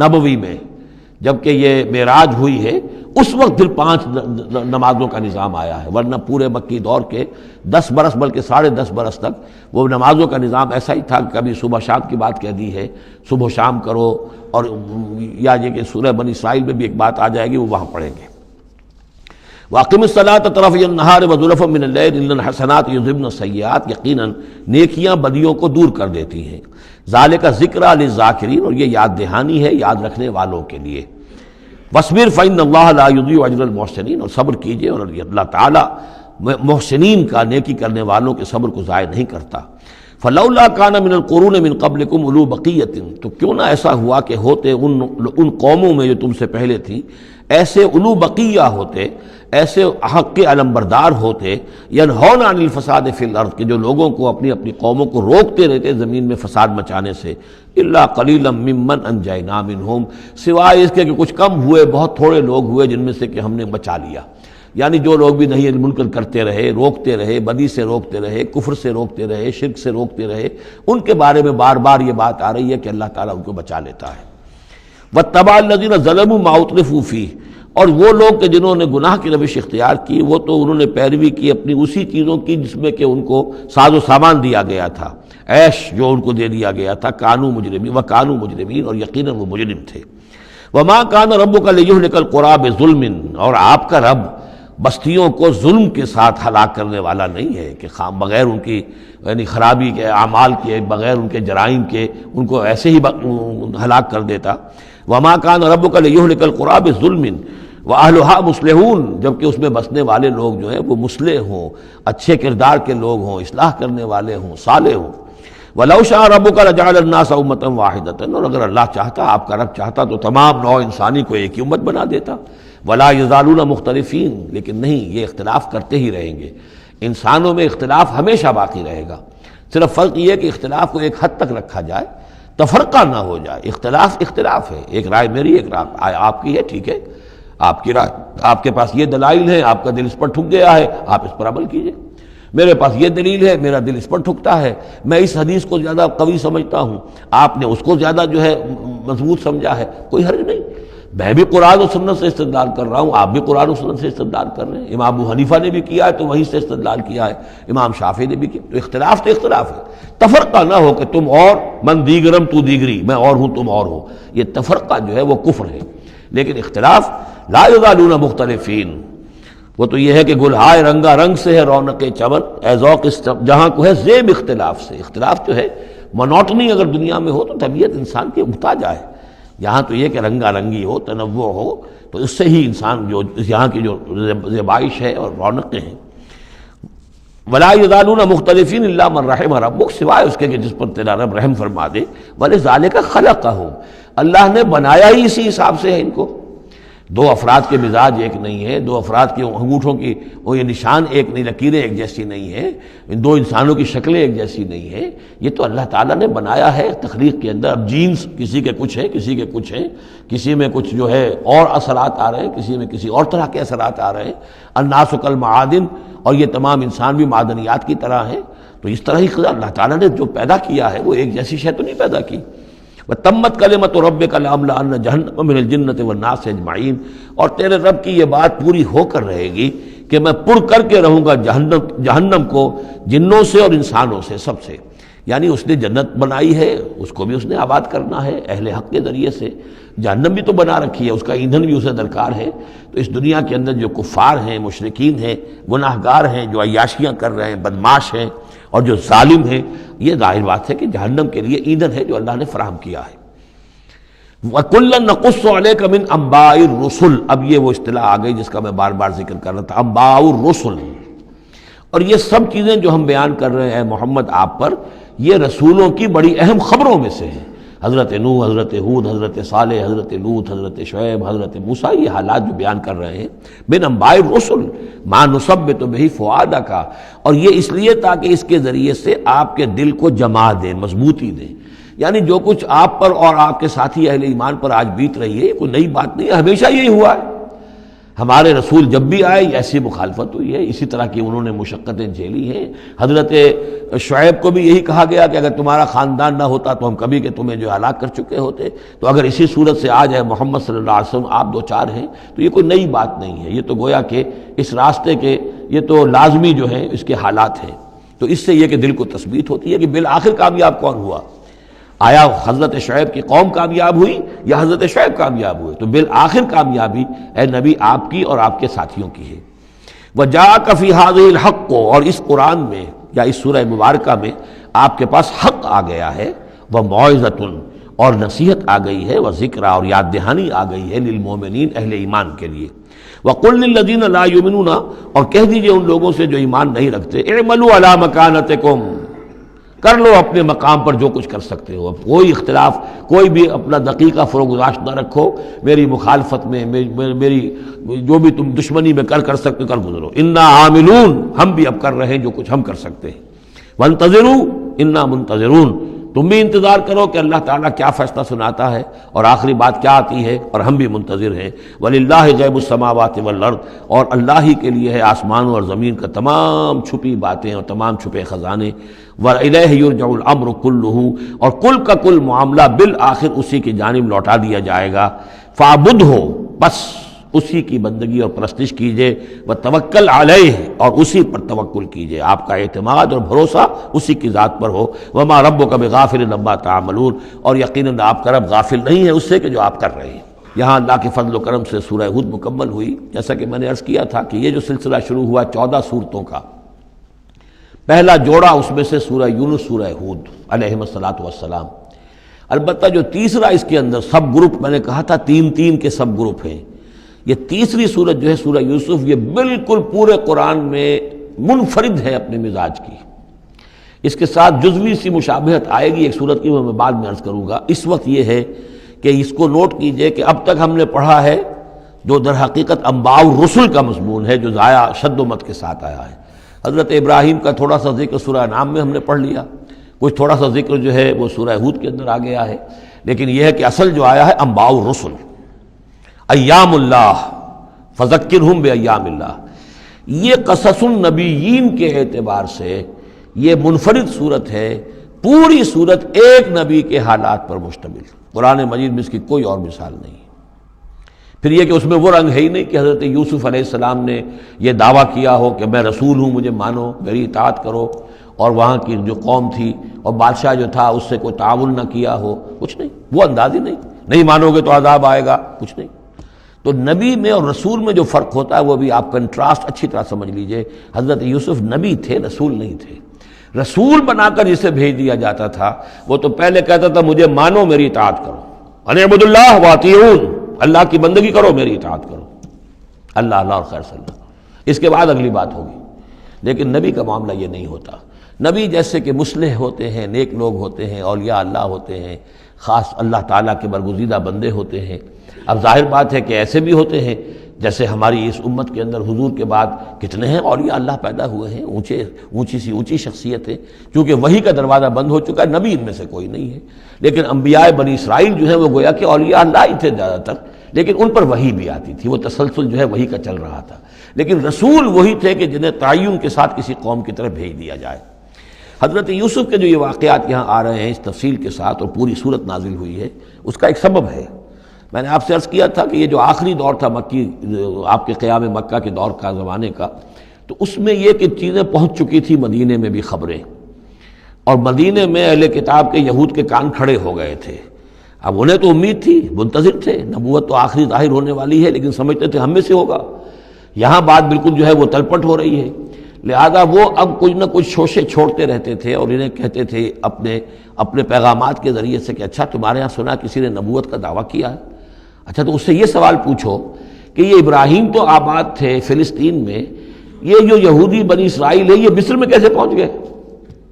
نبوی میں جبکہ یہ معراج ہوئی ہے اس وقت پھر 5 نمازوں کا نظام آیا ہے، ورنہ پورے مکی دور کے 10 برس بلکہ 10.5 برس تک وہ نمازوں کا نظام ایسا ہی تھا کہ کبھی صبح شام کی بات کہہ دی ہے، صبح شام کرو، اور یا یہ کہ سورہ بنی اسرائیل میں بھی ایک بات آ جائے گی وہ وہاں پڑھیں گے۔ وَأَقِمِ الصَّلَاةَ طَرَفَيَ النَّهَارِ وَزُلَفًا مِّنَ اللَّيْلِ إِنَّ الْحَسَنَاتِ يُذْهِبْنَ السَّيِّئَاتِ، یقیناً نیکیاں بدیوں کو دور کر دیتی ہیں۔ ذَلِكَ ذِكْرَىٰ لِلذَّاكِرِينَ، اور یہ یاد دہانی ہے یاد رکھنے والوں کے لیے۔ وَاصْبِرْ فَإِنَّ اللَّهَ لَا يُضِيعُ أَجْرَ الْمُحْسِنِينَ، اور صبر کیجئے، اور اللہ تعالیٰ محسنین کا، نیکی کرنے والوں کے صبر کو ضائع نہیں کرتا۔ فَلَوْلَا كَانَ مِنَ الْقُرُونِ مِنْ قَبْلِكُمْ أُولُو بَقِيَّةٍ، تو کیوں نہ ایسا ہوا کہ ہوتے ان قوموں میں جو تم سے پہلے تھیں ایسے اولو بقیہ ہوتے، ایسے حق کے علمبردار ہوتے، ینہون عن الفساد فی الارض، کہ جو لوگوں کو اپنی اپنی قوموں کو روکتے رہتے زمین میں فساد مچانے سے، الا قلیلا ممن انجینا منہم، سوائے اس کے کہ کچھ کم ہوئے، بہت تھوڑے لوگ ہوئے جن میں سے کہ ہم نے بچا لیا۔ یعنی جو لوگ بھی نہیں منکر کرتے رہے، روکتے رہے، بدی سے روکتے رہے، کفر سے روکتے رہے، شرک سے روکتے رہے، ان کے بارے میں بار بار یہ بات آ رہی ہے کہ اللہ تعالیٰ ان کو بچا لیتا ہے۔ وَاتَّبَعَ الَّذِينَ ظَلَمُوا مَا أُتْرِفُوا فِيهِ، اور وہ لوگ کہ جنہوں نے گناہ کی روش اختیار کی، وہ تو انہوں نے پیروی کی اپنی اسی چیزوں کی جس میں کہ ان کو ساز و سامان دیا گیا تھا، عیش جو ان کو دے دیا گیا تھا، کانوا مجرمین وکانوا مجرمین، اور یقیناً وہ مجرم تھے۔ وما کان ربک لیہلک القری بظلم، اور آپ کا رب بستیوں کو ظلم کے ساتھ ہلاک کرنے والا نہیں ہے کہ بغیر ان کی یعنی خرابی کے اعمال کے، بغیر ان کے جرائم کے ان کو ایسے ہی ہلاک کر دیتا۔ وما کان ربک لیہلک القری بظلم واہلھا مصلحون، جبکہ اس میں بسنے والے لوگ جو ہیں وہ مصلح ہوں، اچھے کردار کے لوگ ہوں، اصلاح کرنے والے ہوں، صالح ہوں۔ وَلَوْ شَاءَ رَبُّكَ لَجَعَلَ النَّاسَ أُمَّةً وَاحِدَةً، اور اگر اللہ چاہتا، آپ کا رب چاہتا تو تمام نوع انسانی کو ایک ہی امت بنا دیتا۔ وَلَا يَزَالُونَ مُخْتَلِفِينَ، لیکن نہیں، یہ اختلاف کرتے ہی رہیں گے، انسانوں میں اختلاف ہمیشہ باقی رہے گا۔ صرف فرق یہ ہے کہ اختلاف کو ایک حد تک رکھا جائے، تفرقہ نہ ہو جائے۔ اختلاف اختلاف ہے، ایک رائے میری، ایک رائے آپ کی ہے، ٹھیک ہے، آپ کی رائے، آپ کے پاس یہ دلائل ہیں، آپ کا دل اس پر ٹھک گیا ہے، آپ اس پر عمل کیجئے۔ میرے پاس یہ دلیل ہے، میرا دل اس پر ٹھکتا ہے، میں اس حدیث کو زیادہ قوی سمجھتا ہوں، آپ نے اس کو زیادہ جو ہے مضبوط سمجھا ہے، کوئی حرج نہیں۔ میں بھی قرآن و سنت سے استدلال کر رہا ہوں، آپ بھی قرآن و سنت سے استدلال کر رہے ہیں۔ امام ابو حنیفہ نے بھی کیا ہے تو وہیں سے استدلال کیا ہے، امام شافعی نے بھی کیا، تو اختلاف ہے۔ تفرقہ نہ ہو کہ تم اور من دیگرم تو دیگری، میں اور ہوں تم اور ہو، یہ تفرقہ جو ہے وہ کفر ہے۔ لیکن اختلاف لا یزالون مختلفین، وہ تو یہ ہے کہ گلہائے رنگا رنگ سے ہے رونق چمن، اے ذوق جہاں کو ہے زیب اختلاف سے۔ اختلاف جو ہے مونوٹنی اگر دنیا میں ہو تو طبیعت انسان کی اکتا جائے، یہاں تو یہ کہ رنگا رنگی ہو، تنوع ہو، تو اس سے ہی انسان جو یہاں کی جو زیبائش ہے اور رونقیں ہیں۔ ولا یزالون مختلفین الا من رحم ربک، سوائے اس کے کہ جس پر تیرا رب رحم فرما دے۔ ولذالک خلقہم، اللہ نے بنایا ہی اسی حساب سے ہے ان کو۔ دو افراد کے مزاج ایک نہیں ہے، دو افراد کے انگوٹھوں کی وہ یہ نشان ایک نہیں، لکیریں ایک جیسی نہیں ہیں، دو انسانوں کی شکلیں ایک جیسی نہیں ہیں، یہ تو اللہ تعالیٰ نے بنایا ہے تخلیق کے اندر۔ اب جینز کسی کے کچھ ہیں، کسی کے کچھ ہیں، کسی میں کچھ جو ہے اور اثرات آ رہے ہیں، کسی میں کسی اور طرح کے اثرات آ رہے ہیں۔ الناس کالمعادن، اور یہ تمام انسان بھی معدنیات کی طرح ہیں، تو اس طرح ہی اللہ تعالیٰ نے جو پیدا کیا ہے وہ ایک جیسی شے تو نہیں پیدا کی۔ وَتَمَّتْ كَلِمَةُ رَبِّكَ لَأَمْلَأَنَّ جَهَنَّمَ مِنَ الْجِنَّةِ وَالنَّاسِ أَجْمَعِينَ، اور تیرے رب کی یہ بات پوری ہو کر رہے گی کہ میں پر کر کے رہوں گا جہنم کو جنوں سے اور انسانوں سے، سب سے۔ یعنی اس نے جنت بنائی ہے، اس کو بھی اس نے آباد کرنا ہے اہل حق کے ذریعے سے، جہنم بھی تو بنا رکھی ہے، اس کا ایندھن بھی اسے درکار ہے۔ تو اس دنیا کے اندر جو کفار ہیں، مشرکین ہیں، گناہ گار ہیں، جو عیاشیاں کر رہے ہیں، بدماش ہیں اور جو ظالم ہیں، یہ ظاہر بات ہے کہ جہنم کے لیے ایندھن ہے جو اللہ نے فراہم کیا ہے۔ وَكُلًّا نَقُصُّ عَلَيْكَ مِنْ أَنْبَاءِ الرُّسُلِ، اب یہ وہ اصطلاح آ گئی جس کا میں بار بار ذکر کر رہا تھا، انباء الرسل۔ اور یہ سب چیزیں جو ہم بیان کر رہے ہیں محمد آپ پر، یہ رسولوں کی بڑی اہم خبروں میں سے ہیں۔ حضرت نوح، حضرت ہود، حضرت صالح، حضرت لوط، حضرت شعیب، حضرت موسیٰ، یہ حالات جو بیان کر رہے ہیں، من انباء الرسل ما نثبت بہ فؤادک، اور یہ اس لیے تاکہ اس کے ذریعے سے آپ کے دل کو جما دیں، مضبوطی دیں۔ یعنی جو کچھ آپ پر اور آپ کے ساتھی اہل ایمان پر آج بیت رہی ہے، یہ کوئی نئی بات نہیں ہے، ہمیشہ یہی ہوا ہے۔ ہمارے رسول جب بھی آئے ایسی مخالفت ہوئی ہے، اسی طرح کی انہوں نے مشقتیں جھیلی ہیں۔ حضرت شعیب کو بھی یہی کہا گیا کہ اگر تمہارا خاندان نہ ہوتا تو ہم کبھی کہ تمہیں جو ہلاک کر چکے ہوتے، تو اگر اسی صورت سے آ جائے محمد صلی اللہ علیہ وسلم آپ دو چار ہیں تو یہ کوئی نئی بات نہیں ہے، یہ تو گویا کہ اس راستے کے یہ تو لازمی جو ہیں اس کے حالات ہیں۔ تو اس سے یہ کہ دل کو تثبیت ہوتی ہے کہ بالآخر کامیاب کون ہوا، آیا حضرت شعیب کی قوم کامیاب ہوئی یا حضرت شعیب کامیاب ہوئے؟ تو بالآخر کامیابی اے نبی آپ کی اور آپ کے ساتھیوں کی ہے۔ وَجَاءَكَ فِي هَذِهِ الْحَقُّ، اور اس قرآن میں یا اس سورہ مبارکہ میں آپ کے پاس حق آ گیا ہے، وَمَوْعِظَةٌ، اور نصیحت آ گئی ہے، وَذِكْرَىٰ، اور یاد دہانی آ گئی ہے، لِلْمُؤْمِنِينَ، اہل ایمان کے لیے۔ وَقُلْ لِلَّذِينَ لَا يُؤْمِنُونَ، اور کہہ دیجئے ان لوگوں سے جو ایمان نہیں رکھتے، اعملوا علی مکانتکم، کر لو اپنے مقام پر جو کچھ کر سکتے ہو۔ اب کوئی اختلاف، کوئی بھی اپنا دقیقہ فروگزاشت نہ رکھو، میری مخالفت میں، میری جو بھی تم دشمنی میں کر سکتے کر گزرو۔ انا عاملون، ہم بھی اب کر رہے ہیں جو کچھ ہم کر سکتے ہیں۔ وانتظروا انا منتظرون، تم بھی انتظار کرو کہ اللہ تعالیٰ کیا فیصلہ سناتا ہے اور آخری بات کیا آتی ہے، اور ہم بھی منتظر ہیں۔ وَلِلَّهِ غیب السماوات والارض، اور اللہ ہی کے لیے ہے آسمانوں اور زمین کا تمام چھپی باتیں اور تمام چھپے خزانے۔ وَإِلَيْهِ يُرْجَعُ الْأَمْرُ كُلُّهُ، اور کل کا کل معاملہ بالآخر اسی کی جانب لوٹا دیا جائے گا۔ فَاعْبُدْهُ، بس اسی کی بندگی اور پرستش کیجئے، وَتَوَكَّلْ عَلَيْهِ، اور اسی پر توکل کیجئے، آپ کا اعتماد اور بھروسہ اسی کی ذات پر ہو۔ وَمَا رَبُّكَ بِغَافِلٍ عَمَّا تَعْمَلُونَ، اور یقیناً آپ کا رب غافل نہیں ہے اس سے کہ جو آپ کر رہے ہیں۔ یہاں اللہ کے فضل و کرم سے سورہ ہود مکمل ہوئی۔ جیسا کہ میں نے عرض کیا تھا کہ یہ جو سلسلہ شروع ہوا 14 صورتوں کا، پہلا جوڑا اس میں سے سورہ یونس، سورہ ہود علیہم الصلاۃ والسلام۔ البتہ جو تیسرا اس کے اندر سب گروپ، میں نے کہا تھا 3 کے سب گروپ ہیں، یہ تیسری سورت جو ہے سورہ یوسف، یہ بالکل پورے قرآن میں منفرد ہے اپنے مزاج کی۔ اس کے ساتھ جزوی سی مشابہت آئے گی ایک سورت کی، میں بعد میں عرض کروں گا۔ اس وقت یہ ہے کہ اس کو نوٹ کیجئے کہ اب تک ہم نے پڑھا ہے جو در حقیقت انباء الرسل کا مضمون ہے، جو ضائع شد و مت کے ساتھ آیا ہے۔ حضرت ابراہیم کا تھوڑا سا ذکر سورہ انعام میں ہم نے پڑھ لیا، کچھ تھوڑا سا ذکر جو ہے وہ سورہ ہود کے اندر آ گیا ہے، لیکن یہ ہے کہ اصل جو آیا ہے انباء الرسل، ایام اللہ فذکرہم بایام اللہ، یہ قصص النبیین کے اعتبار سے یہ منفرد صورت ہے، پوری صورت ایک نبی کے حالات پر مشتمل، قرآن مجید میں اس کی کوئی اور مثال نہیں۔ پھر یہ کہ اس میں وہ رنگ ہے ہی نہیں کہ حضرت یوسف علیہ السلام نے یہ دعویٰ کیا ہو کہ میں رسول ہوں، مجھے مانو، میری اطاعت کرو، اور وہاں کی جو قوم تھی اور بادشاہ جو تھا اس سے کوئی تعاون نہ کیا ہو، کچھ نہیں، وہ انداز ہی نہیں مانو گے تو عذاب آئے گا، کچھ نہیں۔ تو نبی میں اور رسول میں جو فرق ہوتا ہے وہ بھی آپ کنٹراسٹ اچھی طرح سمجھ لیجئے۔ حضرت یوسف نبی تھے، رسول نہیں تھے۔ رسول بنا کر جسے بھیج دیا جاتا تھا وہ تو پہلے کہتا تھا مجھے مانو، میری اطاعت کرو، ان اعبدوا اللہ واطیعون، اللہ کی بندگی کرو، میری اطاعت کرو، اللہ اللہ اور خیر صلی اللہ، اس کے بعد اگلی بات ہوگی۔ لیکن نبی کا معاملہ یہ نہیں ہوتا۔ نبی جیسے کہ مصلح ہوتے ہیں، نیک لوگ ہوتے ہیں، اولیاء اللہ ہوتے ہیں، خاص اللہ تعالیٰ کے برگزیدہ بندے ہوتے ہیں۔ اب ظاہر بات ہے کہ ایسے بھی ہوتے ہیں جیسے ہماری اس امت کے اندر حضور کے بعد کتنے ہیں اولیاء اللہ پیدا ہوئے ہیں، اونچی شخصیتیں، کیونکہ وحی کا دروازہ بند ہو چکا ہے، نبی ان میں سے کوئی نہیں ہے۔ لیکن انبیاء بنی اسرائیل جو ہیں وہ گویا کہ اولیاء اللہ ہی تھے زیادہ تر، لیکن ان پر وحی بھی آتی تھی، وہ تسلسل جو ہے وحی کا چل رہا تھا۔ لیکن رسول وہی تھے کہ جنہیں تعین کے ساتھ کسی قوم کی طرف بھیج دیا جائے۔ حضرت یوسف کے جو یہ واقعات یہاں آ رہے ہیں اس تفصیل کے ساتھ اور پوری صورت نازل ہوئی ہے، اس کا ایک سبب ہے۔ میں نے آپ سے عرض کیا تھا کہ یہ جو آخری دور تھا مکی، آپ کے قیام مکہ کے دور کا، زمانے کا، تو اس میں یہ کہ چیزیں پہنچ چکی تھی مدینے میں بھی خبریں، اور مدینے میں اہل کتاب کے یہود کے کان کھڑے ہو گئے تھے۔ اب انہیں تو امید تھی، منتظر تھے، نبوت تو آخری ظاہر ہونے والی ہے، لیکن سمجھتے تھے ہم میں سے ہوگا۔ یہاں بات بالکل جو ہے وہ تلپٹ ہو رہی ہے، لہذا وہ اب کچھ نہ کچھ شوشے چھوڑتے رہتے تھے اور انہیں کہتے تھے اپنے پیغامات کے ذریعے سے کہ اچھا تمہارے ہاں سنا کسی نے نبوت کا دعویٰ کیا ہے، اچھا تو اس سے یہ سوال پوچھو کہ یہ ابراہیم تو آباد تھے فلسطین میں، یہ جو یہودی بنی اسرائیل ہے یہ مصر میں کیسے پہنچ گئے،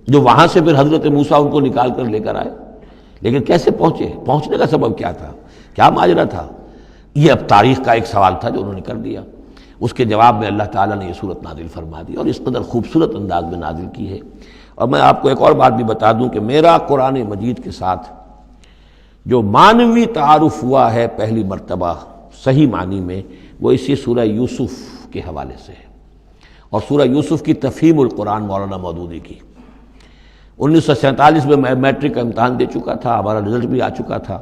جو وہاں سے پھر حضرت موسیٰ ان کو نکال کر لے کر آئے، لیکن کیسے پہنچے، پہنچنے کا سبب کیا تھا، کیا ماجرا تھا؟ یہ اب تاریخ کا ایک سوال تھا جو انہوں نے کر دیا۔ اس کے جواب میں اللہ تعالیٰ نے یہ صورت نازل فرما دی اور اس قدر خوبصورت انداز میں نازل کی ہے۔ اور میں آپ کو ایک اور بات بھی بتا دوں کہ میرا قرآن مجید کے ساتھ جو معنوی تعارف ہوا ہے پہلی مرتبہ صحیح معنی میں، وہ اسی سورہ یوسف کے حوالے سے ہے، اور سورہ یوسف کی تفہیم القرآن مولانا مودودی کی۔ 1947 میں میں میٹرک کا امتحان دے چکا تھا، ہمارا رزلٹ بھی آ چکا تھا،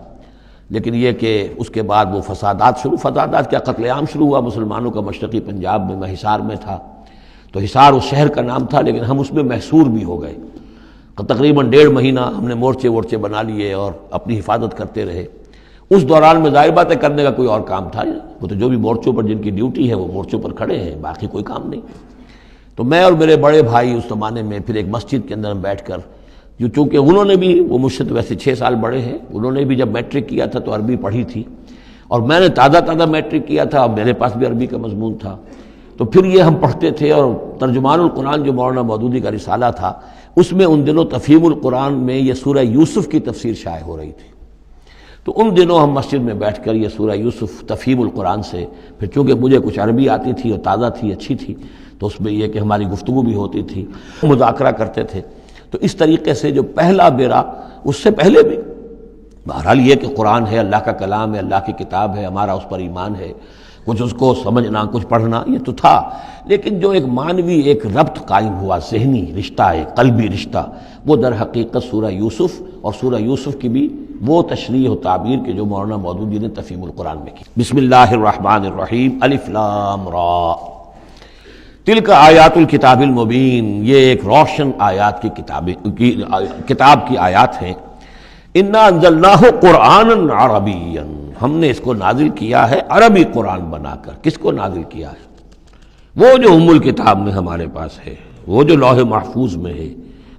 لیکن یہ کہ اس کے بعد وہ فسادات کیا قتل عام شروع ہوا مسلمانوں کا مشرقی پنجاب میں۔ میں حصار میں تھا، تو حصار اس شہر کا نام تھا، لیکن ہم اس میں محصور بھی ہو گئے۔ تقریباً 1.5 مہینہ ہم نے مورچے بنا لیے اور اپنی حفاظت کرتے رہے۔ اس دوران میں ظاہر بات ہے کرنے کا کوئی اور کام تھا نہیں، وہ تو جو بھی مورچوں پر جن کی ڈیوٹی ہے وہ مورچوں پر کھڑے ہیں، باقی کوئی کام نہیں۔ تو میں اور میرے بڑے بھائی اس زمانے میں پھر ایک مسجد کے اندر بیٹھ کر، چونکہ انہوں نے بھی، وہ مجھ سے تو ویسے 6 سال بڑے ہیں، انہوں نے بھی جب میٹرک کیا تھا تو عربی پڑھی تھی، اور میں نے تازہ میٹرک کیا تھا، اور میرے پاس بھی عربی کا مضمون تھا، تو پھر یہ ہم پڑھتے تھے۔ اور ترجمان القرآن جو مولانا مودودی کا رسالہ تھا، اس میں ان دنوں تفہیم القرآن میں یہ سورہ یوسف کی تفسیر شائع ہو رہی تھی، تو ان دنوں ہم مسجد میں بیٹھ کر یہ سورہ یوسف تفہیم القرآن سے، پھر چونکہ مجھے کچھ عربی آتی تھی اور تازہ تھی، اچھی تھی، تو اس میں یہ کہ ہماری گفتگو بھی ہوتی تھی، مذاکرہ کرتے تھے۔ تو اس طریقے سے جو پہلا بیرا، اس سے پہلے بھی بہرحال یہ کہ قرآن ہے، اللہ کا کلام ہے، اللہ کی کتاب ہے، ہمارا اس پر ایمان ہے، کچھ اس کو سمجھنا، کچھ پڑھنا، یہ تو تھا، لیکن جو ایک معنوی ایک ربط قائم ہوا، ذہنی رشتہ، ایک قلبی رشتہ، وہ در حقیقت سورہ یوسف اور سورہ یوسف کی بھی وہ تشریح و تعبیر کے جو مولانا مودودی نے تفہیم القرآن میں کی۔ بسم اللہ الرحمن الرحیم، الف لام را، تلک آیات الکتاب المبین، یہ ایک روشن آیات کی کتاب کی آیات ہیں۔ انا انزلناہ قرآنا عربیا، ہم نے اس کو نازل کیا ہے عربی قرآن بنا کر۔ کس کو نازل کیا ہے؟ وہ جو ام الکتاب میں ہمارے پاس ہے، وہ جو لوح محفوظ میں ہے،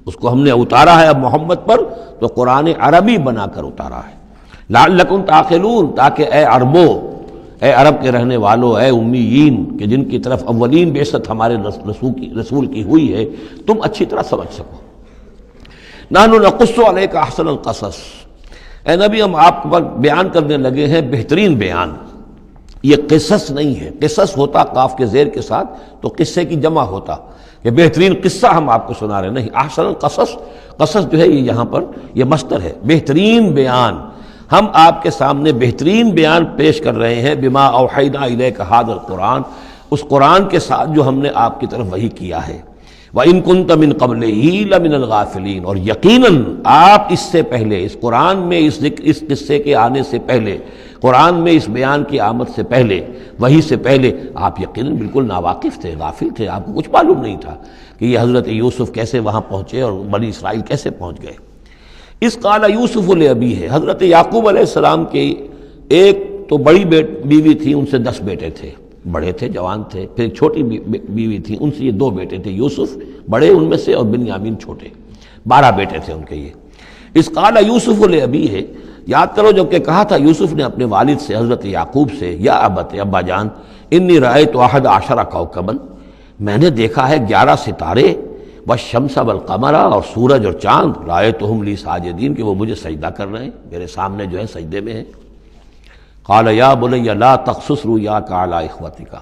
اس کو ہم نے اتارا ہے اب محمد پر، تو قرآن عربی بنا کر اتارا ہے۔ لعلکم تعقلون، تاکہ اے عربو، اے عرب کے رہنے والوں، اے امیین کہ جن کی طرف اولین بعثت ہمارے رسول کی ہوئی ہے، تم اچھی طرح سمجھ سکو۔ نحن نقص علیک احسن القصص، اے نبی ہم آپ پر بیان کرنے لگے ہیں بہترین بیان۔ یہ قصص نہیں ہے، قصص ہوتا قاف کے زیر کے ساتھ تو قصے کی جمع ہوتا، کہ بہترین قصہ ہم آپ کو سنا رہے ہیں، نہیں، احسن القصص، قصص جو ہے یہ یہاں پر یہ مصدر ہے، بہترین بیان، ہم آپ کے سامنے بہترین بیان پیش کر رہے ہیں، بما اوحینا الیک ھذا القرآن، اس قرآن کے ساتھ جو ہم نے آپ کی طرف وحی کیا ہے، وَإِن كُنتَ مِن قَبْلِهِ لَمِنَ الْغَافِلِينَ، اور یقیناً آپ اس سے پہلے، اس قرآن میں اس قصے کے آنے سے پہلے، قرآن میں اس بیان کی آمد سے پہلے، وحی سے پہلے آپ یقیناً بالکل ناواقف تھے، غافل تھے، آپ کو کچھ معلوم نہیں تھا کہ یہ حضرت یوسف کیسے وہاں پہنچے اور بنی اسرائیل کیسے پہنچ گئے۔ اس قال یوسف لأبیہ، حضرت یعقوب علیہ السلام کے ایک تو بڑی بیوی تھی، ان سے 10 بیٹے تھے، بڑے تھے، جوان تھے، پھر ایک چھوٹی بیوی تھی، ان سے یہ 2 بیٹے تھے، یوسف بڑے ان میں سے اور بنیامین چھوٹے، 12 بیٹے تھے ان کے یہ۔ اس قال یوسف لأبیہ، یاد کرو جب کہ کہا تھا یوسف نے اپنے والد سے، حضرت یعقوب سے، یا ابت، ابا جان، انی رأیت 11 کوکبا، میں نے دیکھا ہے 11 ستارے، والشمس والقمر، اور سورج اور چاند، رأیتہم لی ساجدین، کہ وہ مجھے سجدہ کر رہے ہیں، میرے سامنے جو ہے سجدے میں ہیں۔ قال یا بنی لا تقصص رؤیاک علی اخوتک،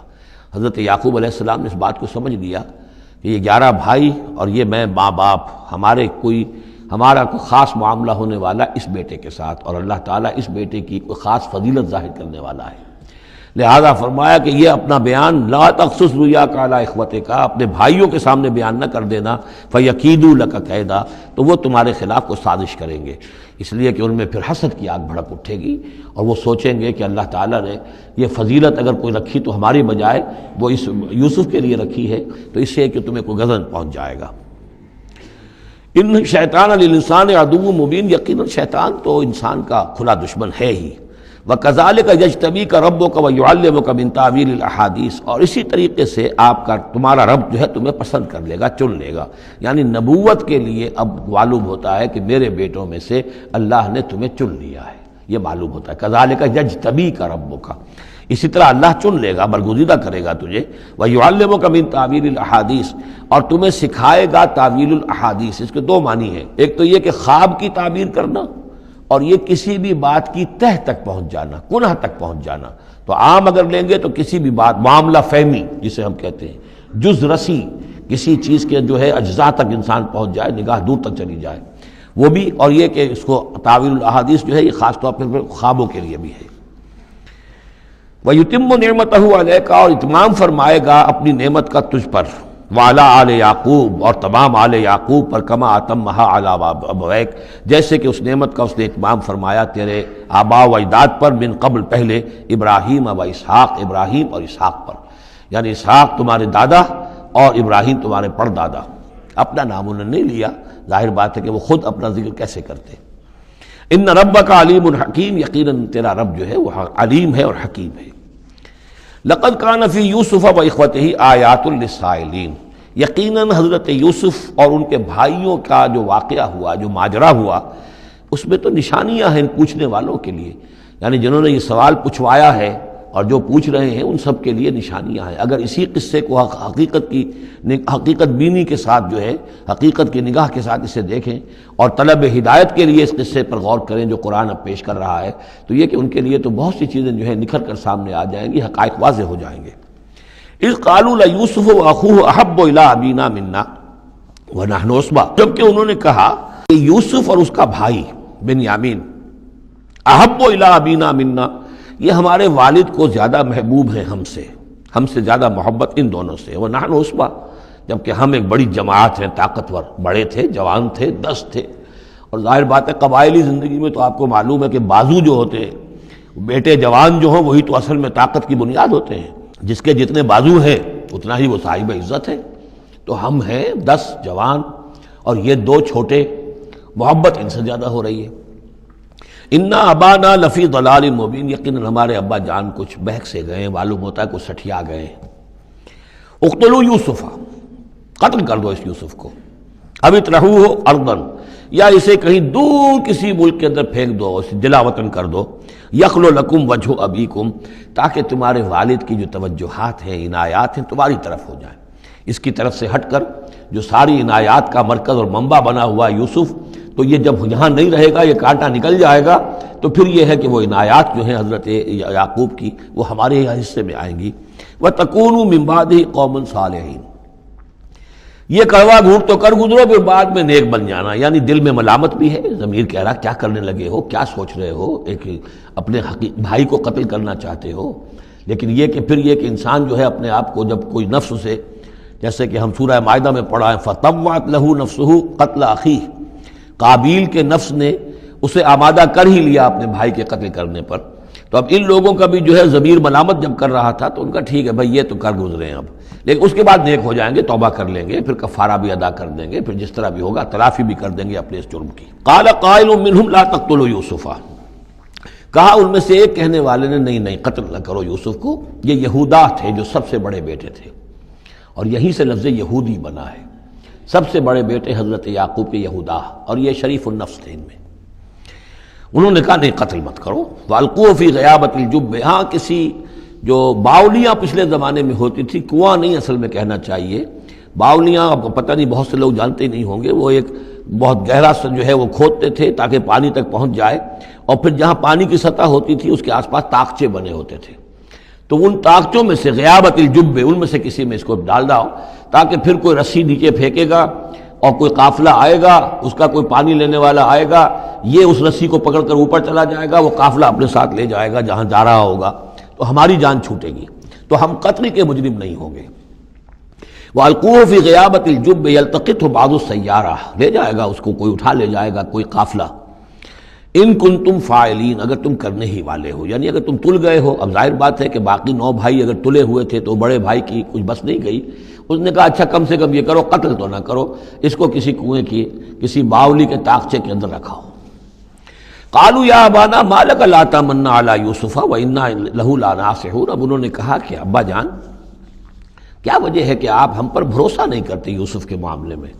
حضرت یعقوب علیہ السلام نے اس بات کو سمجھ لیا کہ یہ 11 بھائی اور یہ میں ماں باپ، ہمارا کوئی خاص معاملہ ہونے والا اس بیٹے کے ساتھ، اور اللہ تعالیٰ اس بیٹے کی کوئی خاص فضیلت ظاہر کرنے والا ہے، لہذا فرمایا کہ یہ اپنا بیان لا تقصص رؤیاک علی اخوتک، اپنے بھائیوں کے سامنے بیان نہ کر دینا، فیکیدوا لک کیدا، تو وہ تمہارے خلاف کو سازش کریں گے، اس لیے کہ ان میں پھر حسد کی آگ بھڑک اٹھے گی، اور وہ سوچیں گے کہ اللہ تعالیٰ نے یہ فضیلت اگر کوئی رکھی تو ہماری بجائے وہ اس یوسف کے لیے رکھی ہے، تو اس سے کہ تمہیں کوئی غضب پہنچ جائے گا۔ ان شیطان للانسان عدو مبین، یقیناً شیطان تو انسان کا کھلا دشمن ہے ہی۔ وَكَذَلِكَ يَجْتَبِيكَ رَبُّكَ وَيُعَلِّمُكَ مِن تَأْوِيلِ الْأَحَادِيثِ، اور اسی طریقے سے تمہارا رب جو ہے تمہیں پسند کر لے گا، چن لے گا، یعنی نبوت کے لیے اب معلوم ہوتا ہے کہ میرے بیٹوں میں سے اللہ نے تمہیں چن لیا ہے، یہ معلوم ہوتا ہے۔ كَذَلِكَ يَجْتَبِيكَ رَبُّكَ، اسی طرح اللہ چن لے گا، برگزیدہ کرے گا تجھے، وَيُعَلِّمُكَ مِن تَأْوِيلِ الْأَحَادِيثِ، اور تمہیں سکھائے گا تعویل الاحادیث۔ اس کے 2 معنی ہیں، ایک تو یہ کہ خواب کی تعبیر کرنا، اور یہ کسی بھی بات کی تہ تک پہنچ جانا، کنہ تک پہنچ جانا۔ تو عام اگر لیں گے تو کسی بھی بات، معاملہ فہمی جسے ہم کہتے ہیں، جز رسی، کسی چیز کے جو ہے اجزاء تک انسان پہنچ جائے، نگاہ دور تک چلی جائے، وہ بھی، اور یہ کہ اس کو تعویل الاحادیث جو ہے یہ خاص طور پر خوابوں کے لیے بھی ہے۔ وَيُتِمُّ نِعْمَتَهُ عَلَيْكَ، اور اتمام فرمائے گا اپنی نعمت کا تجھ پر، وعلی آل یعقوب، اور تمام آل یعقوب پر، کما اتمھا علی ابویک، جیسے کہ اس نعمت کا اس نے اتمام فرمایا تیرے آباء و اجداد پر، من قبل پہلے، ابراہیم و اسحاق، ابراہیم اور اسحاق پر، یعنی اسحاق تمہارے دادا اور ابراہیم تمہارے پردادا۔ اپنا نام انہوں نے نہیں لیا، ظاہر بات ہے کہ وہ خود اپنا ذکر کیسے کرتے۔ ان ربک علیم حکیم، یقیناً تیرا رب جو ہے وہ علیم ہے اور حکیم ہے۔ لقد کان فی یوسف و اخوتہ آیات للسائلین، یقیناً حضرت یوسف اور ان کے بھائیوں کا جو واقعہ ہوا، جو ماجرا ہوا، اس میں تو نشانیاں ہیں ان پوچھنے والوں کے لیے، یعنی جنہوں نے یہ سوال پوچھوایا ہے اور جو پوچھ رہے ہیں ان سب کے لیے نشانیاں ہیں۔ اگر اسی قصے کو حقیقت بینی کے ساتھ جو ہے، حقیقت کی نگاہ کے ساتھ اسے دیکھیں اور طلب ہدایت کے لیے اس قصے پر غور کریں جو قرآن اب پیش کر رہا ہے، تو یہ کہ ان کے لیے تو بہت سی چیزیں جو ہے نکھر کر سامنے آ جائیں گی، حقائق واضح ہو جائیں گے۔ اذ قالوا لیوسف واخوہ احب الی ابینا منا ونحن عصبہ، جبکہ انہوں نے کہا کہ یوسف اور اس کا بھائی بنیامین احب الی ابینا منا، یہ ہمارے والد کو زیادہ محبوب ہیں ہم سے زیادہ محبت ان دونوں سے، ونحن عصبہ، جبکہ ہم ایک بڑی جماعت ہیں، طاقتور، بڑے تھے، جوان تھے، 10 تھے، اور ظاہر بات ہے قبائلی زندگی میں تو آپ کو معلوم ہے کہ بازو جو ہوتے ہیں، بیٹے جوان جو ہوں وہی تو اصل میں طاقت کی بنیاد ہوتے ہیں، جس کے جتنے بازو ہیں اتنا ہی وہ صاحب عزت ہے۔ تو ہم ہیں 10 جوان اور یہ 2 چھوٹے، محبت ان سے زیادہ ہو رہی ہے۔ انا ابانا لفی ضلال مبین، یقیناً ہمارے ابا جان کچھ بہک سے گئے، معلوم ہوتا ہے کچھ سٹھیا گئے۔ اقتلوا یوسف، قتل کر دو اس یوسف کو، اب اطرحوہ ارضا، یا اسے کہیں دور کسی ملک کے اندر پھینک دو، اسے جلا وطن کر دو، یخلو لکم وجہ ابیکم، تاکہ تمہارے والد کی جو توجہات ہیں، عنایات ہیں، تمہاری طرف ہو جائیں۔ اس کی طرف سے ہٹ کر جو ساری عنایات کا مرکز اور منبع بنا ہوا یوسف، تو یہ جب یہاں نہیں رہے گا، یہ کانٹا نکل جائے گا، تو پھر یہ ہے کہ وہ عنایات جو ہیں حضرت یعقوب کی وہ ہمارے حصے میں آئیں گی۔ وَتَكُونُوا مِن بَعْدِهِ قَوْمًا صَالِحِينَ، یہ کڑوا گھونٹ تو کر گزرو پھر بعد میں نیک بن جانا، یعنی دل میں ملامت بھی ہے، ضمیر کہہ رہا کیا کرنے لگے ہو، کیا سوچ رہے ہو، ایک اپنے بھائی کو قتل کرنا چاہتے ہو۔ لیکن یہ کہ پھر یہ کہ انسان جو ہے اپنے آپ کو جب کوئی نفس سے، جیسے کہ ہم سورہ مائدہ میں پڑھا ہے فَطَوَّعَتْ لَهُ نَفْسُهُ قَتْلَ أَخِيهِ، قابیل کے نفس نے اسے آمادہ کر ہی لیا اپنے بھائی کے قتل کرنے پر۔ تو اب ان لوگوں کا بھی جو ہے ضمیر ملامت جب کر رہا تھا تو ان کا ٹھیک ہے بھائی یہ تو کر گزرے ہیں اب، لیکن اس کے بعد نیک ہو جائیں گے، توبہ کر لیں گے، پھر کفارہ بھی ادا کر دیں گے، پھر جس طرح بھی ہوگا تلافی بھی کر دیں گے اپنے اس جرم کی۔ قال قائل منهم لا تقتلوا یوسف، کہا ان میں سے ایک کہنے والے نے نہیں قتل نہ کرو یوسف کو، یہ یہودا تھے جو سب سے بڑے بیٹے تھے، اور یہیں سے لفظ یہودی بنا ہے، سب سے بڑے بیٹے حضرت یعقوب کے یہودا، اور یہ شریف النفس تھے ان میں۔ انہوں نے کہا نہیں قتل مت کرو۔ وَالْقُوهُ فِي غَيَابَةِ الْجُبِّ، ہاں کسی جو باولیاں پچھلے زمانے میں ہوتی تھی، کنواں نہیں اصل میں کہنا چاہیے، باولیاں اب پتہ نہیں بہت سے لوگ جانتے نہیں ہوں گے، وہ ایک بہت گہرا سا جو ہے وہ کھودتے تھے تاکہ پانی تک پہنچ جائے، اور پھر جہاں پانی کی سطح ہوتی تھی اس کے آس پاس طاقچے بنے ہوتے تھے، تو ان طاقچوں میں سے غیابت الجب، ان میں سے کسی میں اس کو ڈال داؤ تاکہ پھر کوئی رسی نیچے پھینکے گا اور کوئی قافلہ آئے گا، اس کا کوئی پانی لینے والا آئے گا، یہ اس رسی کو پکڑ کر اوپر چلا جائے گا، وہ قافلہ اپنے ساتھ لے جائے گا جہاں جا رہا ہوگا، تو ہماری جان چھوٹے گی، تو ہم قتل کے مجرم نہیں ہوں گے۔ وَالْقُوهُ فِي غِيَابَةِ الْجُبِّ يَلْتَقِطْهُ بَعْضُ السَّيَّارَةِ، لے جائے گا اس کو، کوئی اٹھا لے جائے گا، کوئی قافلہ۔ ان کنتم فاعلین، اگر تم کرنے ہی والے ہو، یعنی اگر تم تل گئے ہو۔ اب ظاہر بات ہے کہ باقی 9 بھائی اگر تلے ہوئے تھے تو بڑے بھائی کی کچھ بس نہیں گئی، اس نے کہا اچھا کم سے کم یہ کرو قتل تو نہ کرو، اس کو کسی کنویں کی کسی باولی کے طاقچے کے اندر رکھاؤ۔ قالوا یا ابانا ما لک لا تمنا علی یوسف وانا لہ لناصحون، اب انہوں نے کہا کہ ابا جان کیا وجہ ہے کہ آپ ہم پر بھروسہ نہیں کرتے یوسف کے معاملے میں،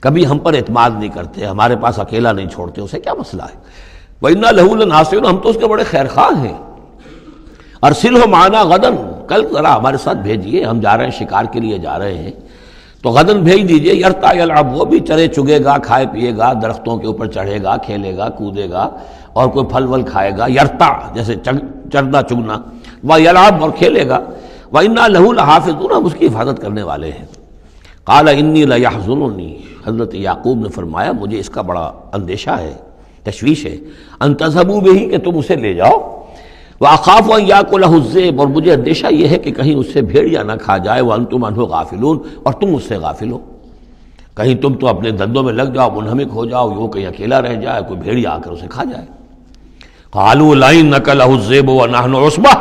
کبھی ہم پر اعتماد نہیں کرتے، ہمارے پاس اکیلا نہیں چھوڑتے، اسے کیا مسئلہ ہے؟ وَإِنَّا لَهُ لَنَاصِحُونَ، ہم تو اس کے بڑے خیرخواہ ہیں۔ أَرْسِلْهُ مَعَنَا غَدًا، کل ذرا ہمارے ساتھ بھیجیے، ہم جا رہے ہیں شکار کے لیے جا رہے ہیں، تو غدن بھیج دیجئے۔ یرتع یلعب، وہ بھی چرے چگے گا، کھائے پیے گا، درختوں کے اوپر چڑھے گا، کھیلے گا، کودے گا، اور کوئی پھل ول کھائے گا، یرتع جیسے چرنا چگنا، ویلعب اور کھیلے گا، وَإِنَّا لَهُ لَحَافِظُونَ، ہم اس کی حفاظت کرنے والے ہیں۔ قال انی لیحزننی، حضرت یعقوب نے فرمایا مجھے اس کا بڑا اندیشہ ہے، تشویش ہے، ان تذهبوا به، کہ تم اسے لے جاؤ، واخاف ان یاکلہ الذئب، اور مجھے اندیشہ یہ ہے کہ کہیں اس سے بھیڑیا نہ کھا جائے، وانتم عنہ غافلون، اور تم اس سے غافل ہو، کہیں تم تو اپنے دندوں میں لگ جاؤ، منہمک ہو جاؤ، وہ کہیں اکیلا رہ جائے، کوئی بھیڑیا آ کر اسے کھا جائے۔ قالوا لئن نکلہ الذئب ونحن عصبہ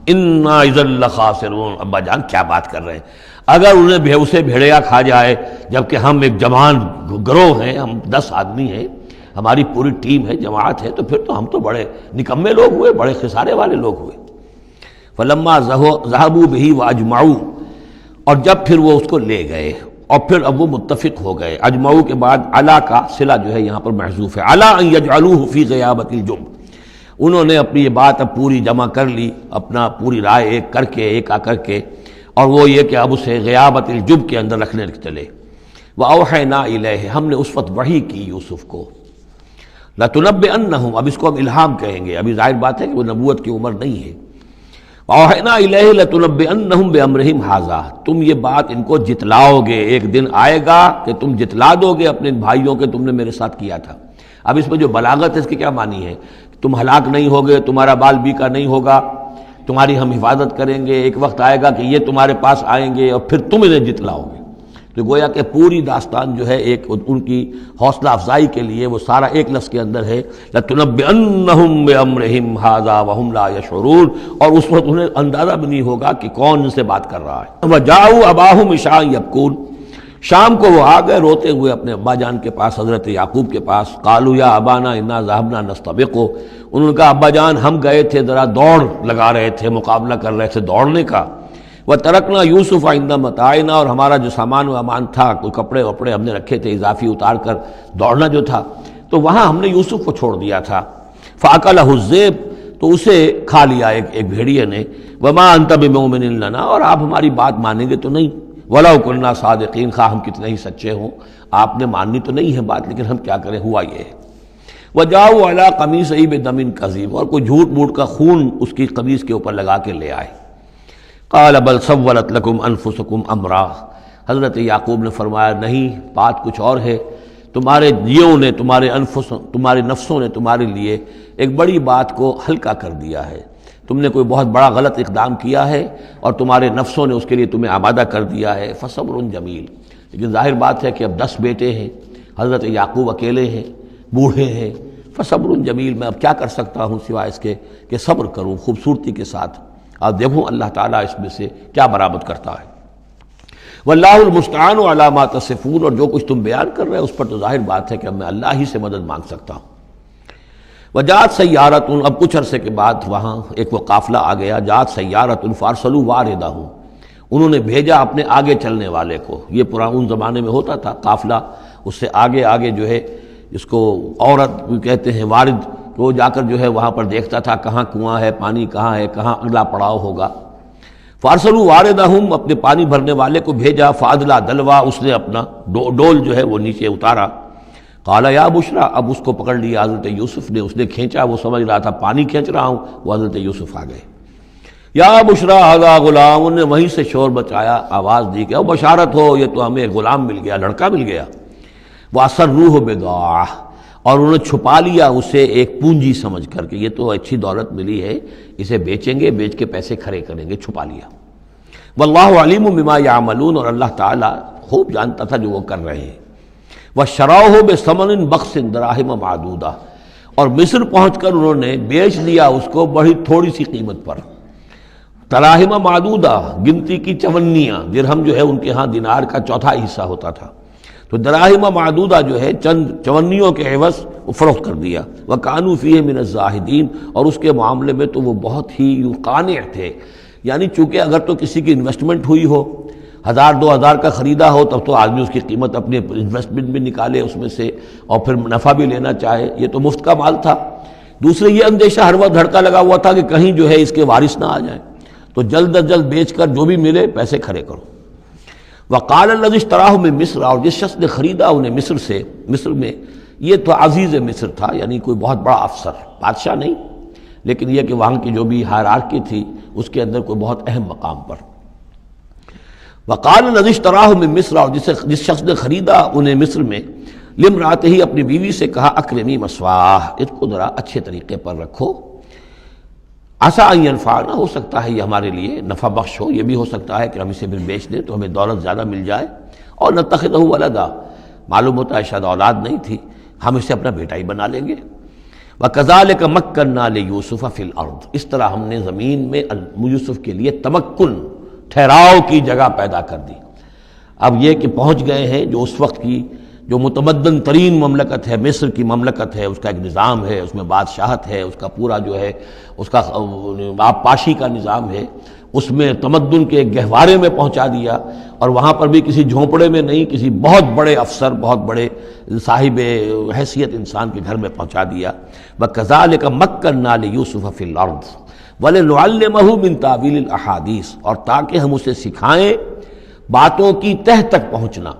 انا اذا لخاسرون، ابا جان کیا بات کر رہے ہیں، اگر انہیں اسے بھیڑیا کھا جائے جبکہ ہم ایک جوان گروہ ہیں، ہم 10 آدمی ہیں، ہماری پوری ٹیم ہے، جماعت ہے، تو پھر تو ہم تو بڑے نکمے لوگ ہوئے، بڑے خسارے والے لوگ ہوئے۔ فلما ذهبوا به واجمعوا، اور جب پھر وہ اس کو لے گئے اور پھر اب وہ متفق ہو گئے، اجمعوا کے بعد علا کا صلہ جو ہے یہاں پر محذوف ہے، علا ان یجعلوه فی غیابۃ الجب، انہوں نے اپنی یہ بات اب پوری جمع کر لی، اپنا پوری رائے ایک کر کے، ایک آ کر کے، اور وہ یہ کہ اب اسے غیابۃ الجب کے اندر رکھنے چلے۔ وَأَوْحَيْنَا إِلَيْهِ، ہم نے اس وقت وحی کی یوسف کو، لَتُنَبِّئَنَّهُمْ، اب اس کو ہم الہام کہیں گے، ابھی ظاہر بات ہے کہ وہ نبوت کی عمر نہیں ہے۔ وَأَوْحَيْنَا إِلَيْهِ لَتُنَبِّئَنَّهُمْ بِأَمْرِهِمْ هَٰذَا، تم یہ بات ان کو جتلاؤ گے، ایک دن آئے گا کہ تم جتلا دو گے اپنے بھائیوں کے تم نے میرے ساتھ کیا تھا۔ اب اس میں جو بلاغت ہے اس کی کیا معنی ہے، تم ہلاک نہیں ہوگے، تمہارا بال بیکا نہیں ہوگا، تمہاری ہم حفاظت کریں گے، ایک وقت آئے گا کہ یہ تمہارے پاس آئیں گے اور پھر تم انہیں جتلاؤ گے۔ تو گویا کہ پوری داستان جو ہے ایک ان کی حوصلہ افزائی کے لیے وہ سارا ایک لفظ کے اندر ہے، لَتُنَبِّئَنَّهُمْ بِأَمْرِهِمْ هَٰذَا وَهُمْ لَا يَشْعُرُونَ، اور اس وقت انہیں اندازہ بھی نہیں ہوگا کہ کون ان سے بات کر رہا ہے۔ وَجَاءُوا أَبَاهُمْ عِشَاءً يَبْكُونَ، شام کو وہ آ گئے روتے ہوئے اپنے ابا جان کے پاس، حضرت یعقوب کے پاس۔ قالوا یا ابانا انا ذهبنا نستبق، انہوں نے کہا ابا جان ہم گئے تھے ذرا دوڑ لگا رہے تھے، مقابلہ کر رہے تھے دوڑنے کا۔ وترکنا یوسف عند متاعنا، اور ہمارا جو سامان و امان تھا، کوئی کپڑے وپڑے ہم نے رکھے تھے اضافی اتار کر دوڑنا جو تھا، تو وہاں ہم نے یوسف کو چھوڑ دیا تھا۔ فاکلہ الذئب، تو اسے کھا لیا ایک بھیڑیے نے۔ وما انت بمؤمن لنا، اور آپ ہماری بات مانیں گے تو نہیں۔ وَلَوْ كُنَّا صَادِقِينَ، خواہ ہم کتنے ہی سچے ہوں، آپ نے ماننی تو نہیں ہے بات، لیکن ہم کیا کریں، ہوا یہ ہے۔ وَجَاءُوا عَلَىٰ قَمِيصِهِ بِدَمٍ كَذِيبٍ، اور کوئی جھوٹ موٹ کا خون اس کی قمیص کے اوپر لگا کے لے آئے۔ قَالَ بَلْ سَوَّلَتْ لَكُمْ أَنفُسُكُمْ أَمْرًا، حضرت یعقوب نے فرمایا نہیں، بات کچھ اور ہے، تمہارے دیوں نے، تمہارے نفسوں نے تمہارے لیے ایک بڑی بات کو ہلکا کر دیا ہے، تم نے کوئی بہت بڑا غلط اقدام کیا ہے اور تمہارے نفسوں نے اس کے لیے تمہیں آمادہ کر دیا ہے، فصبر جمیل۔ لیکن ظاہر بات ہے کہ اب 10 بیٹے ہیں، حضرت یعقوب اکیلے ہیں، بوڑھے ہیں، فصبر جمیل، میں اب کیا کر سکتا ہوں سوائے اس کے کہ صبر کروں خوبصورتی کے ساتھ، اور دیکھوں اللہ تعالیٰ اس میں سے کیا برآمد کرتا ہے۔ واللہ المستعان علی ما تصفون، اور جو کچھ تم بیان کر رہے ہیں اس پر تو ظاہر بات ہے کہ اب میں اللہ ہی سے مدد مانگ سکتا ہوں۔ وجاءت سیارۃ، اب کچھ عرصے کے بعد وہاں ایک وہ قافلہ آ گیا، جاءت سیارۃ فارسلوا واردہم، انہوں نے بھیجا اپنے آگے چلنے والے کو۔ یہ ان زمانے میں ہوتا تھا قافلہ، اس سے آگے آگے جو ہے جس کو عورت کہتے ہیں وارد، وہ جا کر جو ہے وہاں پر دیکھتا تھا کہاں کنواں ہے، پانی کہاں ہے، کہاں اگلا پڑاؤ ہوگا۔ فارسلوا واردہم، اپنے پانی بھرنے والے کو بھیجا، فادلا دلوا، اس نے اپنا ڈول جو ہے وہ نیچے اتارا۔ قال یا بشرا، اب اس کو پکڑ لیا حضرت یوسف نے، اس نے کھینچا، وہ سمجھ رہا تھا پانی کھینچ رہا ہوں، وہ حضرت یوسف آ گئے۔ یا بشرا ھذا غلام، انہوں نے وہیں سے شور بچایا، آواز دی کہ او بشارت ہو، یہ تو ہمیں غلام مل گیا، لڑکا مل گیا۔ واسروہ بضاعہ، اور انہوں نے چھپا لیا اسے ایک پونجی سمجھ کر کہ یہ تو اچھی دولت ملی ہے، اسے بیچیں گے، بیچ کے پیسے کھڑے کریں گے، چھپا لیا۔ واللہ علیم بما یعملون، اور اللہ تعالیٰ خوب جانتا تھا جو وہ کر رہے ہیں۔ وشروہ بثمن بخس دراہم معدودہ، اور مصر پہنچ کر انہوں نے بیچ دیا اس کو بڑی تھوڑی سی قیمت پر، دراہم معدودہ، گنتی کی چونیاں، درہم جو ہے ان کے ہاں دینار کا چوتھا حصہ ہوتا تھا، تو دراہم معدودہ جو ہے چند چونیوں کے عوض وہ فروخت کر دیا۔ وکانوا فیہ من الزاہدین، اور اس کے معاملے میں تو وہ بہت ہی قانع تھے، یعنی چونکہ اگر تو کسی کی انویسٹمنٹ ہوئی ہو، 1000-2000 کا خریدا ہو، تب تو آدمی اس کی قیمت اپنے انویسٹمنٹ بھی نکالے اس میں سے اور پھر نفع بھی لینا چاہے، یہ تو مفت کا مال تھا۔ دوسرے یہ اندیشہ ہر وقت دھڑکا لگا ہوا تھا کہ کہیں جو ہے اس کے وارث نہ آ جائیں، تو جلد از جلد بیچ کر جو بھی ملے پیسے کھڑے کرو۔ وقال الذی اشتراہ من مصر، اور جس شخص نے خریدا انہیں مصر سے، مصر میں یہ تو عزیز مصر تھا، یعنی کوئی بہت بڑا افسر، بادشاہ نہیں، لیکن یہ کہ وہاں کی جو بھی ہائرارکی تھی اس کے اندر کوئی بہت اہم مقام پر۔ وقال الذی اشتراہ من مصر، اور جس شخص نے خریدا انہیں مصر میں، لامرأتہ، اپنی بیوی سے کہا اکرمی مثواہ، اس کو ذرا اچھے طریقے پر رکھو، عسیٰ ان ینفعنا، ہو سکتا ہے یہ ہمارے لیے نفع بخش ہو، یہ بھی ہو سکتا ہے کہ ہم اسے پھر بیچ دیں تو ہمیں دولت زیادہ مل جائے، اور نتخذہ ولدا، معلوم ہوتا ہے شاید اولاد نہیں تھی، ہم اسے اپنا بیٹا ہی بنا لیں گے۔ وَكَذَلِكَ مَكَّنَّا لِيُوسُفَ فِي الْأَرْضِ، اس طرح ہم نے زمین میں یوسف کے لیے تمکن، ٹھہراؤ کی جگہ پیدا کر دی۔ اب یہ کہ پہنچ گئے ہیں جو اس وقت کی جو متمدن ترین مملکت ہے، مصر کی مملکت ہے، اس کا ایک نظام ہے، اس میں بادشاہت ہے، اس کا پورا جو ہے اس کا آبپاشی کا نظام ہے، اس میں تمدن کے ایک گہوارے میں پہنچا دیا، اور وہاں پر بھی کسی جھونپڑے میں نہیں، کسی بہت بڑے افسر، بہت بڑے صاحب حیثیت انسان کے گھر میں پہنچا دیا۔ وَكَذَلِكَ مَكَّنَّا لِيُوسُفَ فِي الْأَرْضِ وَلِنُعَلِّمَهُ مِن تَأْوِيلِ الْأَحَادِيثِ، اور تاکہ ہم اسے سکھائیں باتوں کی تہ تک پہنچنا۔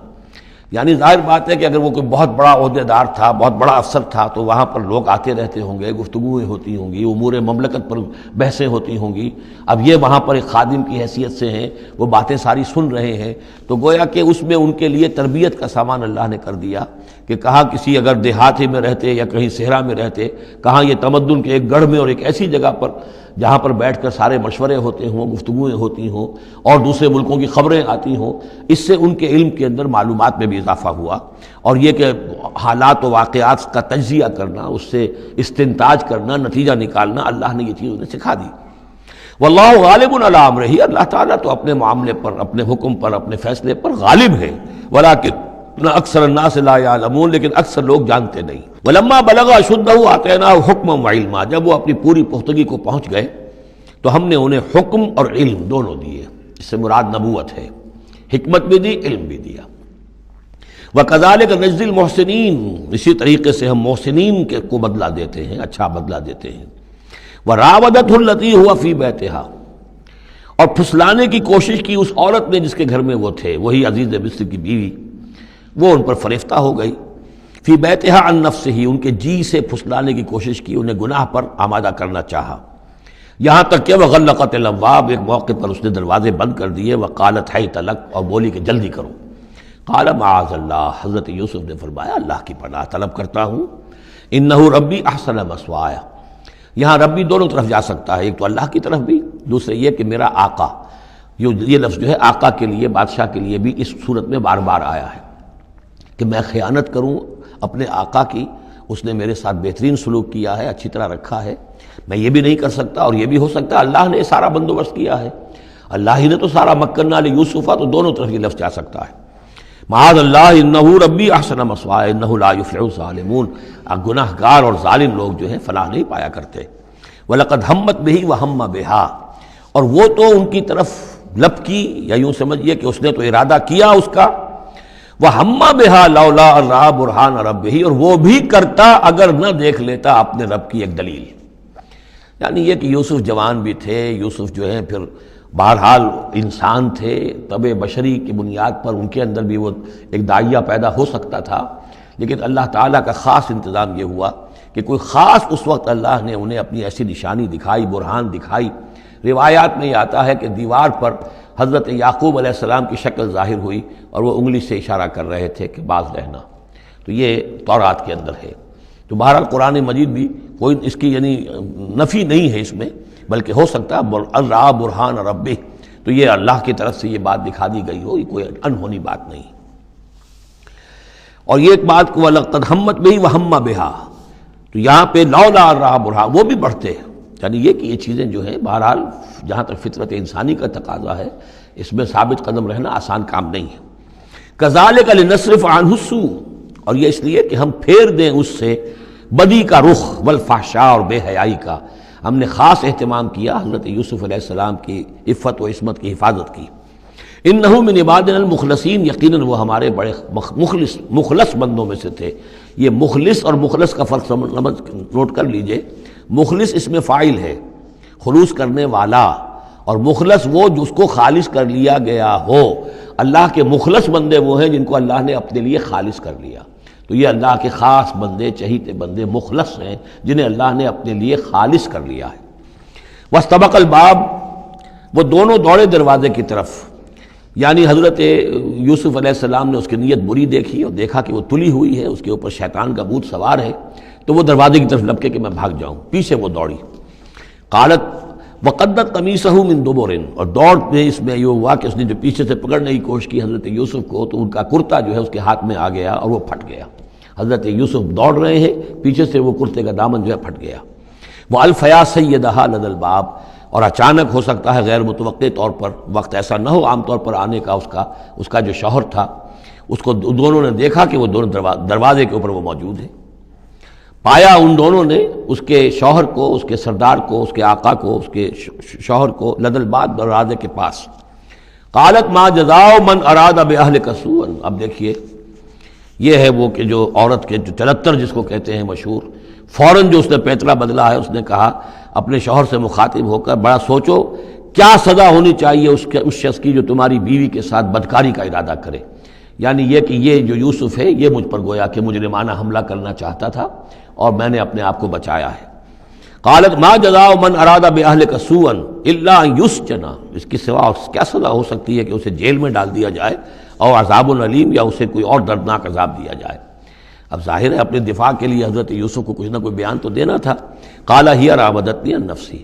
یعنی ظاہر بات ہے کہ اگر وہ کوئی بہت بڑا عہدے دار تھا، بہت بڑا افسر تھا، تو وہاں پر لوگ آتے رہتے ہوں گے، گفتگویں ہوتی ہوں گی، امور مملکت پر بحثیں ہوتی ہوں گی۔ اب یہ وہاں پر ایک خادم کی حیثیت سے ہیں، وہ باتیں ساری سن رہے ہیں، تو گویا کہ اس میں ان کے لیے تربیت کا سامان اللہ نے کر دیا کہ کہاں کسی اگر دیہاتی میں رہتے یا کہیں صحرا میں رہتے، کہاں یہ تمدن کے ایک گڑھ میں اور ایک ایسی جگہ پر جہاں پر بیٹھ کر سارے مشورے ہوتے ہوں، گفتگویں ہوتی ہوں، اور دوسرے ملکوں کی خبریں آتی ہوں، اس سے ان کے علم کے اندر معلومات میں بھی اضافہ ہوا، اور یہ کہ حالات و واقعات کا تجزیہ کرنا، اس سے استنتاج کرنا، نتیجہ نکالنا، اللہ نے یہ چیز انہیں سکھا دی۔ واللہ غالب علی امرہ، اللہ تعالیٰ تو اپنے معاملے پر، اپنے حکم پر، اپنے فیصلے پر غالب ہے، ولکن اکثر الناس لا یعلمون، لیکن اکثر لوگ جانتے نہیں۔ ولما بلغ اشدہ آتیناہ حکما وعلما، جب وہ اپنی پوری پختگی کو پہنچ گئے تو ہم نے انہیں حکم اور علم دونوں دیے، اس سے مراد نبوت ہے، حکمت بھی دی، علم بھی دیا۔ وَكَذَلِكَ نَجْزِي الْمُحْسِنِينَ، اسی طریقے سے ہم محسنین کو بدلہ دیتے ہیں، اچھا بدلہ دیتے ہیں۔ وَرَاوَدَتْهُ الَّتِي هُوَ فِي بَيْتِهَا، اور پھسلانے کی کوشش کی اس عورت نے جس کے گھر میں وہ تھے، وہی عزیز مصر کی بیوی، وہ ان پر فریفتہ ہو گئی۔ فی بیتہا عن نفسہ، ان کے جی سے پھسلانے کی کوشش کی، انہیں گناہ پر آمادہ کرنا چاہا۔ یہاں تک کہ وغلقت الابواب، ایک موقع پر اس نے دروازے بند کر دیے، وقالت حیت لک، اور بولی کہ جلدی کرو۔ قال معاذ اللہ، حضرت یوسف نے فرمایا اللہ کی پناہ طلب کرتا ہوں، انہ ربی احسن مثوایا، یہاں ربی دونوں طرف جا سکتا ہے، ایک تو اللہ کی طرف بھی، دوسرے یہ کہ میرا آقا، یہ لفظ جو ہے آقا کے لیے، بادشاہ کے لیے بھی اس صورت میں بار بار آیا ہے کہ میں خیانت کروں اپنے آقا کی، اس نے میرے ساتھ بہترین سلوک کیا ہے، اچھی طرح رکھا ہے، میں یہ بھی نہیں کر سکتا، اور یہ بھی ہو سکتا ہے اللہ نے سارا بندوبست کیا ہے، اللہ ہی نے تو سارا مکننا لیوسف، تو دونوں طرف یہ لفظ جا سکتا ہے۔ معاذ اللہ انہ ربی احسن مثوایا انہ لا یفلح الظالمون، گناہ گار اور ظالم لوگ جو ہیں فلاح نہیں پایا کرتے۔ وَلَقَدْ هَمَّتْ بِهِ وَهَمَّ بِهَا، اور وہ تو ان کی طرف لپکی، یا یوں سمجھیے کہ اس نے تو ارادہ کیا اس کا، وَهَمَّ بِهَا لَوْلَا أَن رَأَىٰ بُرْهَانَ رَبِّهِ، اور وہ بھی کرتا اگر نہ دیکھ لیتا اپنے رب کی ایک دلیل۔ یعنی یہ کہ یوسف جوان بھی تھے، یوسف جو ہیں پھر بہرحال انسان تھے، طبع بشری کی بنیاد پر ان کے اندر بھی وہ ایک داعیہ پیدا ہو سکتا تھا، لیکن اللہ تعالیٰ کا خاص انتظام یہ ہوا کہ کوئی خاص اس وقت اللہ نے انہیں اپنی ایسی نشانی دکھائی، برہان دکھائی۔ روایات میں یہ آتا ہے کہ دیوار پر حضرت یعقوب علیہ السلام کی شکل ظاہر ہوئی اور وہ انگلی سے اشارہ کر رہے تھے کہ باز رہنا، تو یہ تورات کے اندر ہے۔ تو بہرحال قرآن مجید بھی کوئی اس کی یعنی نفی نہیں ہے اس میں، بلکہ ہو سکتا ہے الرا برہان ربہ، تو یہ اللہ کی طرف سے یہ بات دکھا دی گئی ہو، یہ کوئی انہونی بات نہیں۔ اور یہ ایک بات کو وَلَقَدْ هَمَّتْ بِهِ وَهَمَّ بِهَا، تو یہاں پہ لولا الرا برہان، وہ بھی بڑھتے ہیں، یعنی یہ کہ یہ چیزیں جو ہیں بہرحال جہاں تک فطرت انسانی کا تقاضا ہے اس میں ثابت قدم رہنا آسان کام نہیں ہے۔ كَذَلِكَ لِنَصْرِفَ عَنْهُ السُّوءَ، اور یہ اس لیے کہ ہم پھیر دیں اس سے بدی کا رخ، والفحشاء، اور بے حیائی کا۔ ہم نے خاص اہتمام کیا حضرت یوسف علیہ السلام کی عفت و عصمت کی حفاظت کی۔ انہ من عبادنا المخلصین، یقیناً وہ ہمارے بڑے مخلص بندوں میں سے تھے۔ یہ مخلص اور مخلص کا فرق نوٹ کر لیجئے، مخلص اس میں فاعل ہے، خلوص کرنے والا، اور مخلص وہ جس کو خالص کر لیا گیا ہو۔ اللہ کے مخلص بندے وہ ہیں جن کو اللہ نے اپنے لیے خالص کر لیا، تو یہ اللہ کے خاص بندے، چہیتے بندے مخلص ہیں جنہیں اللہ نے اپنے لیے خالص کر لیا ہے۔ واستبق الباب، وہ دونوں دوڑے دروازے کی طرف، یعنی حضرت یوسف علیہ السلام نے اس کی نیت بری دیکھی اور دیکھا کہ وہ تلی ہوئی ہے، اس کے اوپر شیطان کا بھوت سوار ہے، تو وہ دروازے کی طرف لپکے کہ میں بھاگ جاؤں، پیچھے وہ دوڑی۔ قالت وقدت قمیصہ من دبر، اور دوڑ میں اس میں یہ ہوا کہ اس نے جو پیچھے سے پکڑنے کی کوشش کی حضرت یوسف کو، تو ان کا کرتا جو ہے اس کے ہاتھ میں آ گیا اور وہ پھٹ گیا۔ حضرت یوسف دوڑ رہے ہیں، پیچھے سے وہ کرتے کا دامن جو ہے پھٹ گیا۔ وہ الفیا سیدہا لدى الباب، اور اچانک ہو سکتا ہے غیر متوقع طور پر، وقت ایسا نہ ہو عام طور پر آنے کا اس کا جو شوہر تھا، اس کو دونوں نے دیکھا کہ وہ دونوں دروازے کے اوپر وہ موجود ہے۔ پایا ان دونوں نے اس کے شوہر کو، اس کے سردار کو، اس کے آقا کو، اس کے شوہر کو لدى الباب، دروازے کے پاس۔ قالت ما جزاء من اراد باہلک سوءا، اب دیکھیے یہ ہے وہ کہ جو عورت کے جو چلتر جس کو کہتے ہیں مشہور، فوراً جو اس نے پیترا بدلا ہے، اس نے کہا اپنے شوہر سے مخاطب ہو کر بڑا سوچو کیا سزا ہونی چاہیے اس شخص کی جو تمہاری بیوی کے ساتھ بدکاری کا ارادہ کرے، یعنی یہ کہ یہ جو یوسف ہے یہ مجھ پر گویا کہ مجرمانہ حملہ کرنا چاہتا تھا اور میں نے اپنے آپ کو بچایا ہے۔ قالت ما جزاء من اراد باہلک سوءا الا ان یسجن، اس کی سوا کیا سزا ہو سکتی ہے کہ اسے جیل میں ڈال دیا جائے، اور عذاب العلیم، یا اسے کوئی اور دردناک عذاب دیا جائے۔ اب ظاہر ہے اپنے دفاع کے لیے حضرت یوسف کو کچھ نہ کوئی بیان تو دینا تھا۔ قال ہی راودتنی عن نفسی،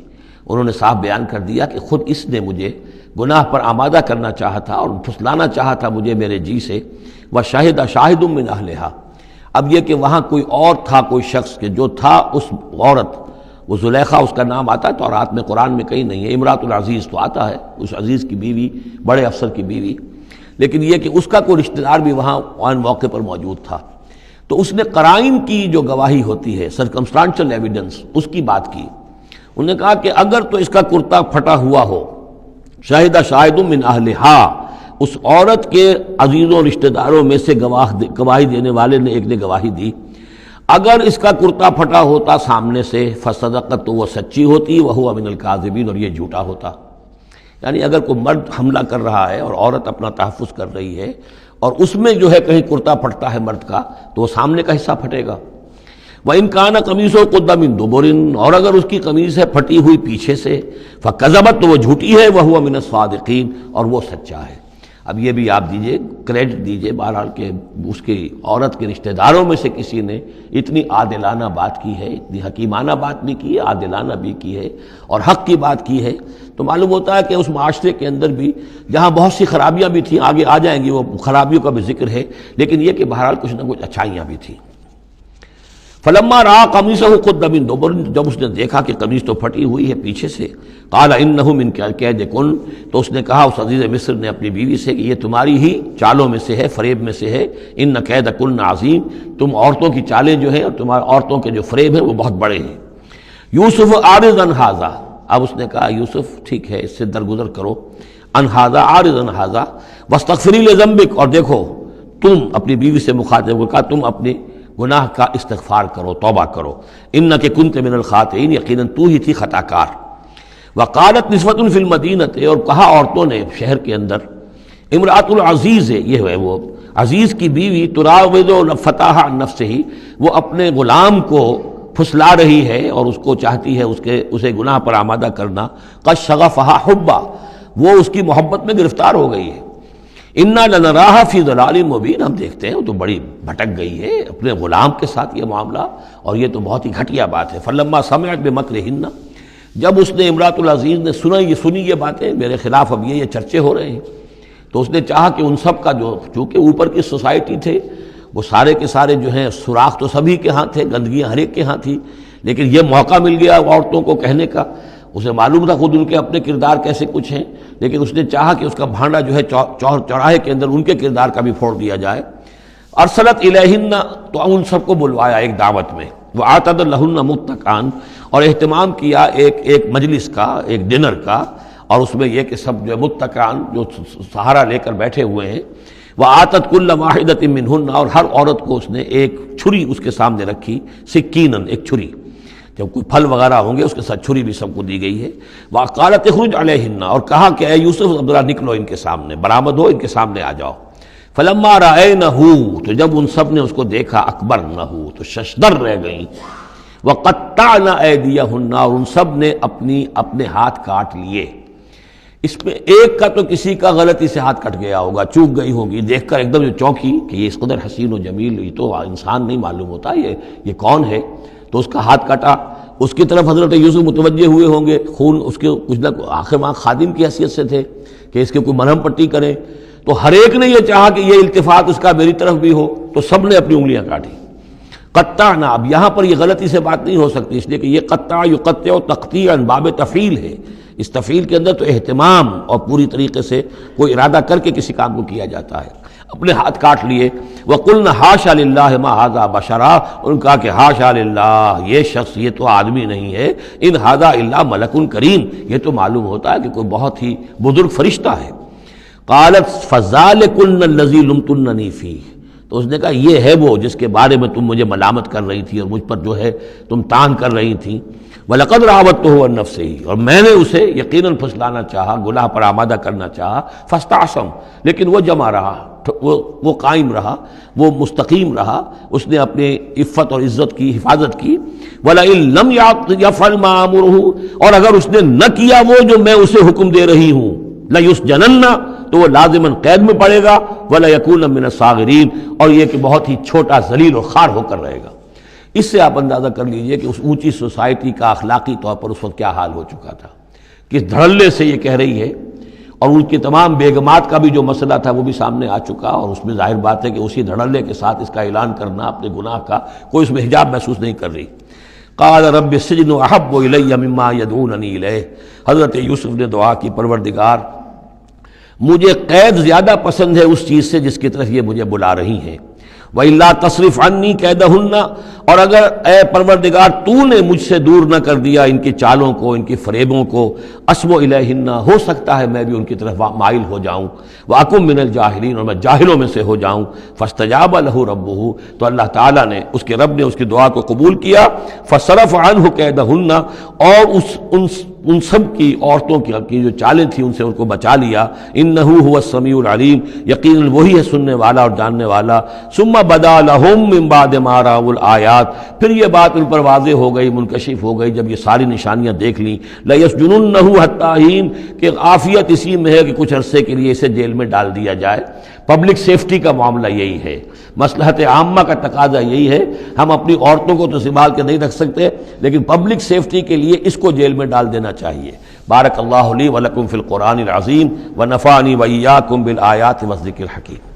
انہوں نے صاف بیان کر دیا کہ خود اس نے مجھے گناہ پر آمادہ کرنا چاہا تھا اور پھسلانا چاہا تھا مجھے میرے جی سے۔ وشہد شاہد من اہلہا، اب یہ کہ وہاں کوئی اور تھا، کوئی شخص کہ جو تھا اس عورت، وہ زلیخا اس کا نام آتا ہے تورات میں، قرآن میں کہیں نہیں ہے، امراۃ العزیز تو آتا ہے، اس عزیز کی بیوی، بڑے افسر کی بیوی، لیکن یہ کہ اس کا کوئی رشتہ دار بھی وہاں آن موقع پر موجود تھا، تو اس نے قرائن کی جو گواہی ہوتی ہے، سرکمسٹانشل ایویڈنس، اس کی بات کی۔ انہوں نے کہا کہ اگر تو اس کا کرتا پھٹا ہوا ہو، شاہد شاہد من اہلہا، اس عورت کے عزیزوں رشتہ داروں میں سے گواہی دینے والے نے ایک نے گواہی دی، اگر اس کا کرتا پھٹا ہوتا سامنے سے، فصدقت، تو وہ سچی ہوتی، وہو من الکاذبین، اور یہ جھوٹا ہوتا۔ یعنی اگر کوئی مرد حملہ کر رہا ہے اور عورت اپنا تحفظ کر رہی ہے اور اس میں جو ہے کہیں کرتا پھٹتا ہے مرد کا، تو وہ سامنے کا حصہ پھٹے گا۔ وَإِنْ كَانَ قَمِيصُهُ قُدَّ مِن دُبُرٍ، اور اگر اس کی قمیص ہے پھٹی ہوئی پیچھے سے، فَكَذَبَتْ، تو وہ جھوٹی ہے، وَهُوَ مِنَ الصَّادِقِينَ، اور وہ سچا ہے۔ اب یہ بھی آپ دیجئے، کریڈٹ دیجئے بہرحال کہ اس کی عورت کے رشتہ داروں میں سے کسی نے اتنی عادلانہ بات کی ہے، اتنی حکیمانہ بات بھی کی ہے، عادلانہ بھی کی ہے اور حق کی بات کی ہے، تو معلوم ہوتا ہے کہ اس معاشرے کے اندر بھی جہاں بہت سی خرابیاں بھی تھیں، آگے آ جائیں گی وہ خرابیوں کا بھی ذکر ہے، لیکن یہ کہ بہرحال کچھ نہ کچھ اچھائیاں بھی تھیں۔ فلما رأى قميصه قد من دبر، جب اس نے دیکھا کہ قمیص تو پھٹی ہوئی ہے پیچھے سے، قال انه من کیدکن، تو اس نے کہا اس عزیز مصر نے اپنی بیوی سے کہ یہ تمہاری ہی چالوں میں سے ہے، فریب میں سے ہے، ان کیدکن عظیم، تم عورتوں کی چالیں جو ہیں اور تمہارے عورتوں کے جو فریب ہیں وہ بہت بڑے ہیں۔ یوسف اعرض عن ھذا، اب اس نے کہا یوسف ٹھیک ہے اس سے درگزر کرو، عن ھذا، اعرض عن ھذا واستغفری لذنبک، اور دیکھو تم اپنی بیوی سے مخاطب کو کہا تم اپنے گناہ کا استغفار کرو، توبہ کرو، انک کنت من الخاطئین، یقیناً تو ہی تھی خطا کار۔ وقالت نسوۃ فی المدینہ، اور کہا عورتوں نے شہر کے اندر، امرأۃ العزیز ہے، یہ ہے وہ عزیز کی بیوی، تراود فتاح عن نفسہ، وہ اپنے غلام کو پھسلا رہی ہے اور اس کو چاہتی ہے اسے گناہ پر آمادہ کرنا، قد شغفہا حبا، وہ اس کی محبت میں گرفتار ہو گئی ہے، انا لنراہا فی ضلال مبین، ہم دیکھتے ہیں وہ تو بڑی بھٹک گئی ہے اپنے غلام کے ساتھ یہ معاملہ، اور یہ تو بہت ہی گھٹیا بات ہے۔ فلما سمعت بمکرہن، جب اس نے امرأۃ العزیز نے سنی یہ باتیں میرے خلاف، اب یہ چرچے ہو رہے ہیں، تو اس نے چاہا کہ ان سب کا جو چونکہ اوپر کی سوسائٹی تھے وہ سارے کے سارے جو ہیں سوراخ تو سبھی کے ہاں تھے، گندگیاں ہر ایک کے ہاں تھی، لیکن یہ موقع مل گیا عورتوں کو کہنے کا، اسے معلوم تھا خود ان کے اپنے کردار کیسے کچھ ہیں، لیکن اس نے چاہا کہ اس کا بھانڈا جو ہے چوراہے کے اندر ان کے کردار کا بھی پھوڑ دیا جائے۔ ارسلت الیہن، تو ان سب کو بلوایا ایک دعوت میں، وآتت لہن متکئان، اور اہتمام کیا ایک مجلس کا، ایک ڈنر کا، اور اس میں یہ کہ سب جو متکئان جو سہارا لے کر بیٹھے ہوئے ہیں، وآتت کل واحدۃ منہن، اور ہر عورت کو اس نے ایک چھری اس کے سامنے رکھی، سکینن، ایک چھری، جب کوئی پھل وغیرہ ہوں گے اس کے ساتھ چھری بھی سب کو دی گئی ہے۔ وقالت اخرج علیہن، اور کہا کہ اے یوسف ذرا نکلو ان کے سامنے، برآمد ہو، ان کے سامنے آ جاؤ۔ فلما رأینہ، تو جب ان سب نے اس کو دیکھا، اکبرنہ، تو ششدر رہ گئیں، وقطعن ایدیہن، اور ان سب نے اپنے ہاتھ کاٹ لیے۔ اس میں ایک کا تو کسی کا غلطی سے ہاتھ کٹ گیا ہوگا، چوک گئی ہوگی، دیکھ کر ایک دم جو چونکی کہ یہ اس قدر حسین و جمیل، یہ تو انسان نہیں معلوم ہوتا یہ کون ہے، تو اس کا ہاتھ کٹا۔ اس کی طرف حضرت یوسف متوجہ ہوئے ہوں گے، خون اس کے کچھ نہ آخر وہاں خادم کی حیثیت سے تھے کہ اس کے کوئی مرہم پٹی کریں، تو ہر ایک نے یہ چاہا کہ یہ التفات اس کا میری طرف بھی ہو، تو سب نے اپنی انگلیاں کاٹی۔ قطعنا، اب یہاں پر یہ غلطی سے بات نہیں ہو سکتی، اس لیے کہ یہ قطع یقطع تقطیعا باب تفعیل ہے، اس تفعیل کے اندر تو اہتمام اور پوری طریقے سے کوئی ارادہ کر کے کسی کام کو کیا جاتا ہے۔ اپنے ہاتھ کاٹ لیے، وَقُلْنَا حَاشَا لِلَّهِ مَا هَذَا بَشَرًا، ان کہا کہ حاشا للہ، یہ شخص یہ تو آدمی نہیں ہے، ان هَذَا إِلَّا مَلَكٌ کریم، یہ تو معلوم ہوتا ہے کہ کوئی بہت ہی بزرگ فرشتہ ہے۔ قالت فَذَلِكُنَّ الَّذِي لُمْتُنَّنِي فِيهِ، تو اس نے کہا یہ ہے وہ جس کے بارے میں تم مجھے ملامت کر رہی تھی اور مجھ پر جو ہے تم تان کر رہی تھی۔ وَلَقَدْ رَاوَدتُّهُ عَن نَفْسِهِ، اور میں نے اسے یقیناً پھسلانا چاہا، گناہ پر آمادہ کرنا چاہا، فَاسْتَعْصَمَ، لیکن وہ جمع رہا، وہ قائم رہا، وہ مستقیم رہا، اس نے اپنے عفت اور عزت کی حفاظت کی۔ وَلَئِن لَّمْ يَفْعَلْ مَا آمُرُهُ، اور اگر اس نے نہ کیا وہ جو میں اسے حکم دے رہی ہوں، لَيُسْجَنَنَّ، تو وہ لازماً قید میں پڑے گا، وَلَيَكُونَ مِنَ الصَّاغِرِينَ، اور یہ کہ بہت ہی چھوٹا ذلیل اور خوار ہو کر رہے گا۔ اس سے آپ اندازہ کر لیجئے کہ اس اونچی سوسائٹی کا اخلاقی طور پر اس وقت کیا حال ہو چکا تھا، کس دھڑلے سے یہ کہہ رہی ہے، اور ان کی تمام بیگمات کا بھی جو مسئلہ تھا وہ بھی سامنے آ چکا، اور اس میں ظاہر بات ہے کہ اسی دھڑلے کے ساتھ اس کا اعلان کرنا اپنے گناہ کا، کوئی اس میں حجاب محسوس نہیں کر رہی۔ قال رب السجن احب الی مما یدعوننی الیہ، حضرت یوسف نے دعا کی پروردگار مجھے قید زیادہ پسند ہے اس چیز سے جس کی طرف یہ مجھے بلا رہی ہیں۔ وَإِلَّا تَصْرِفْ عَنِّي كَيْدَهُنَّ، اور اگر اے پروردگار تو نے مجھ سے دور نہ کر دیا ان کی چالوں کو، ان کی فریبوں کو، أَصْبُ إِلَيْهِنَّ، ہو سکتا ہے میں بھی ان کی طرف مائل ہو جاؤں، وَأَكُن مِّنَ الْجَاهِلِينَ، اور میں جاہلوں میں سے ہو جاؤں۔ فَاسْتَجَابَ لَهُ رَبُّهُ، تو اللہ تعالیٰ نے اس کے رب نے اس کی دعا کو قبول کیا۔ فَصَرَفَ عَنْهُ كَيْدَهُنَّ، اور ان سب کی عورتوں کی جو چالیں تھیں ان سے ان کو بچا لیا۔ انہ هو السمیع العلیم، یقیناً وہی ہے سننے والا اور جاننے والا۔ ثم بدا لهم من بعد ما رأوا الآیات، پھر یہ بات ان پر واضح ہو گئی، منکشف ہو گئی جب یہ ساری نشانیاں دیکھ لیں۔ لَيَسْجُنُنَّهُ حَتَّىٰ حِينٍ، کہ عافیت اسی میں ہے کہ کچھ عرصے کے لیے اسے جیل میں ڈال دیا جائے۔ پبلک سیفٹی کا معاملہ یہی ہے، مصلحت عامہ کا تقاضا یہی ہے۔ ہم اپنی عورتوں کو تو سنبھال کے نہیں رکھ سکتے، لیکن پبلک سیفٹی کے لیے اس کو جیل میں ڈال دینا چاہیے۔ بارک اللہ لی ولکم فی القرآن العظیم ونفعنی وإیاکم بالآیات والذکر الحکیم۔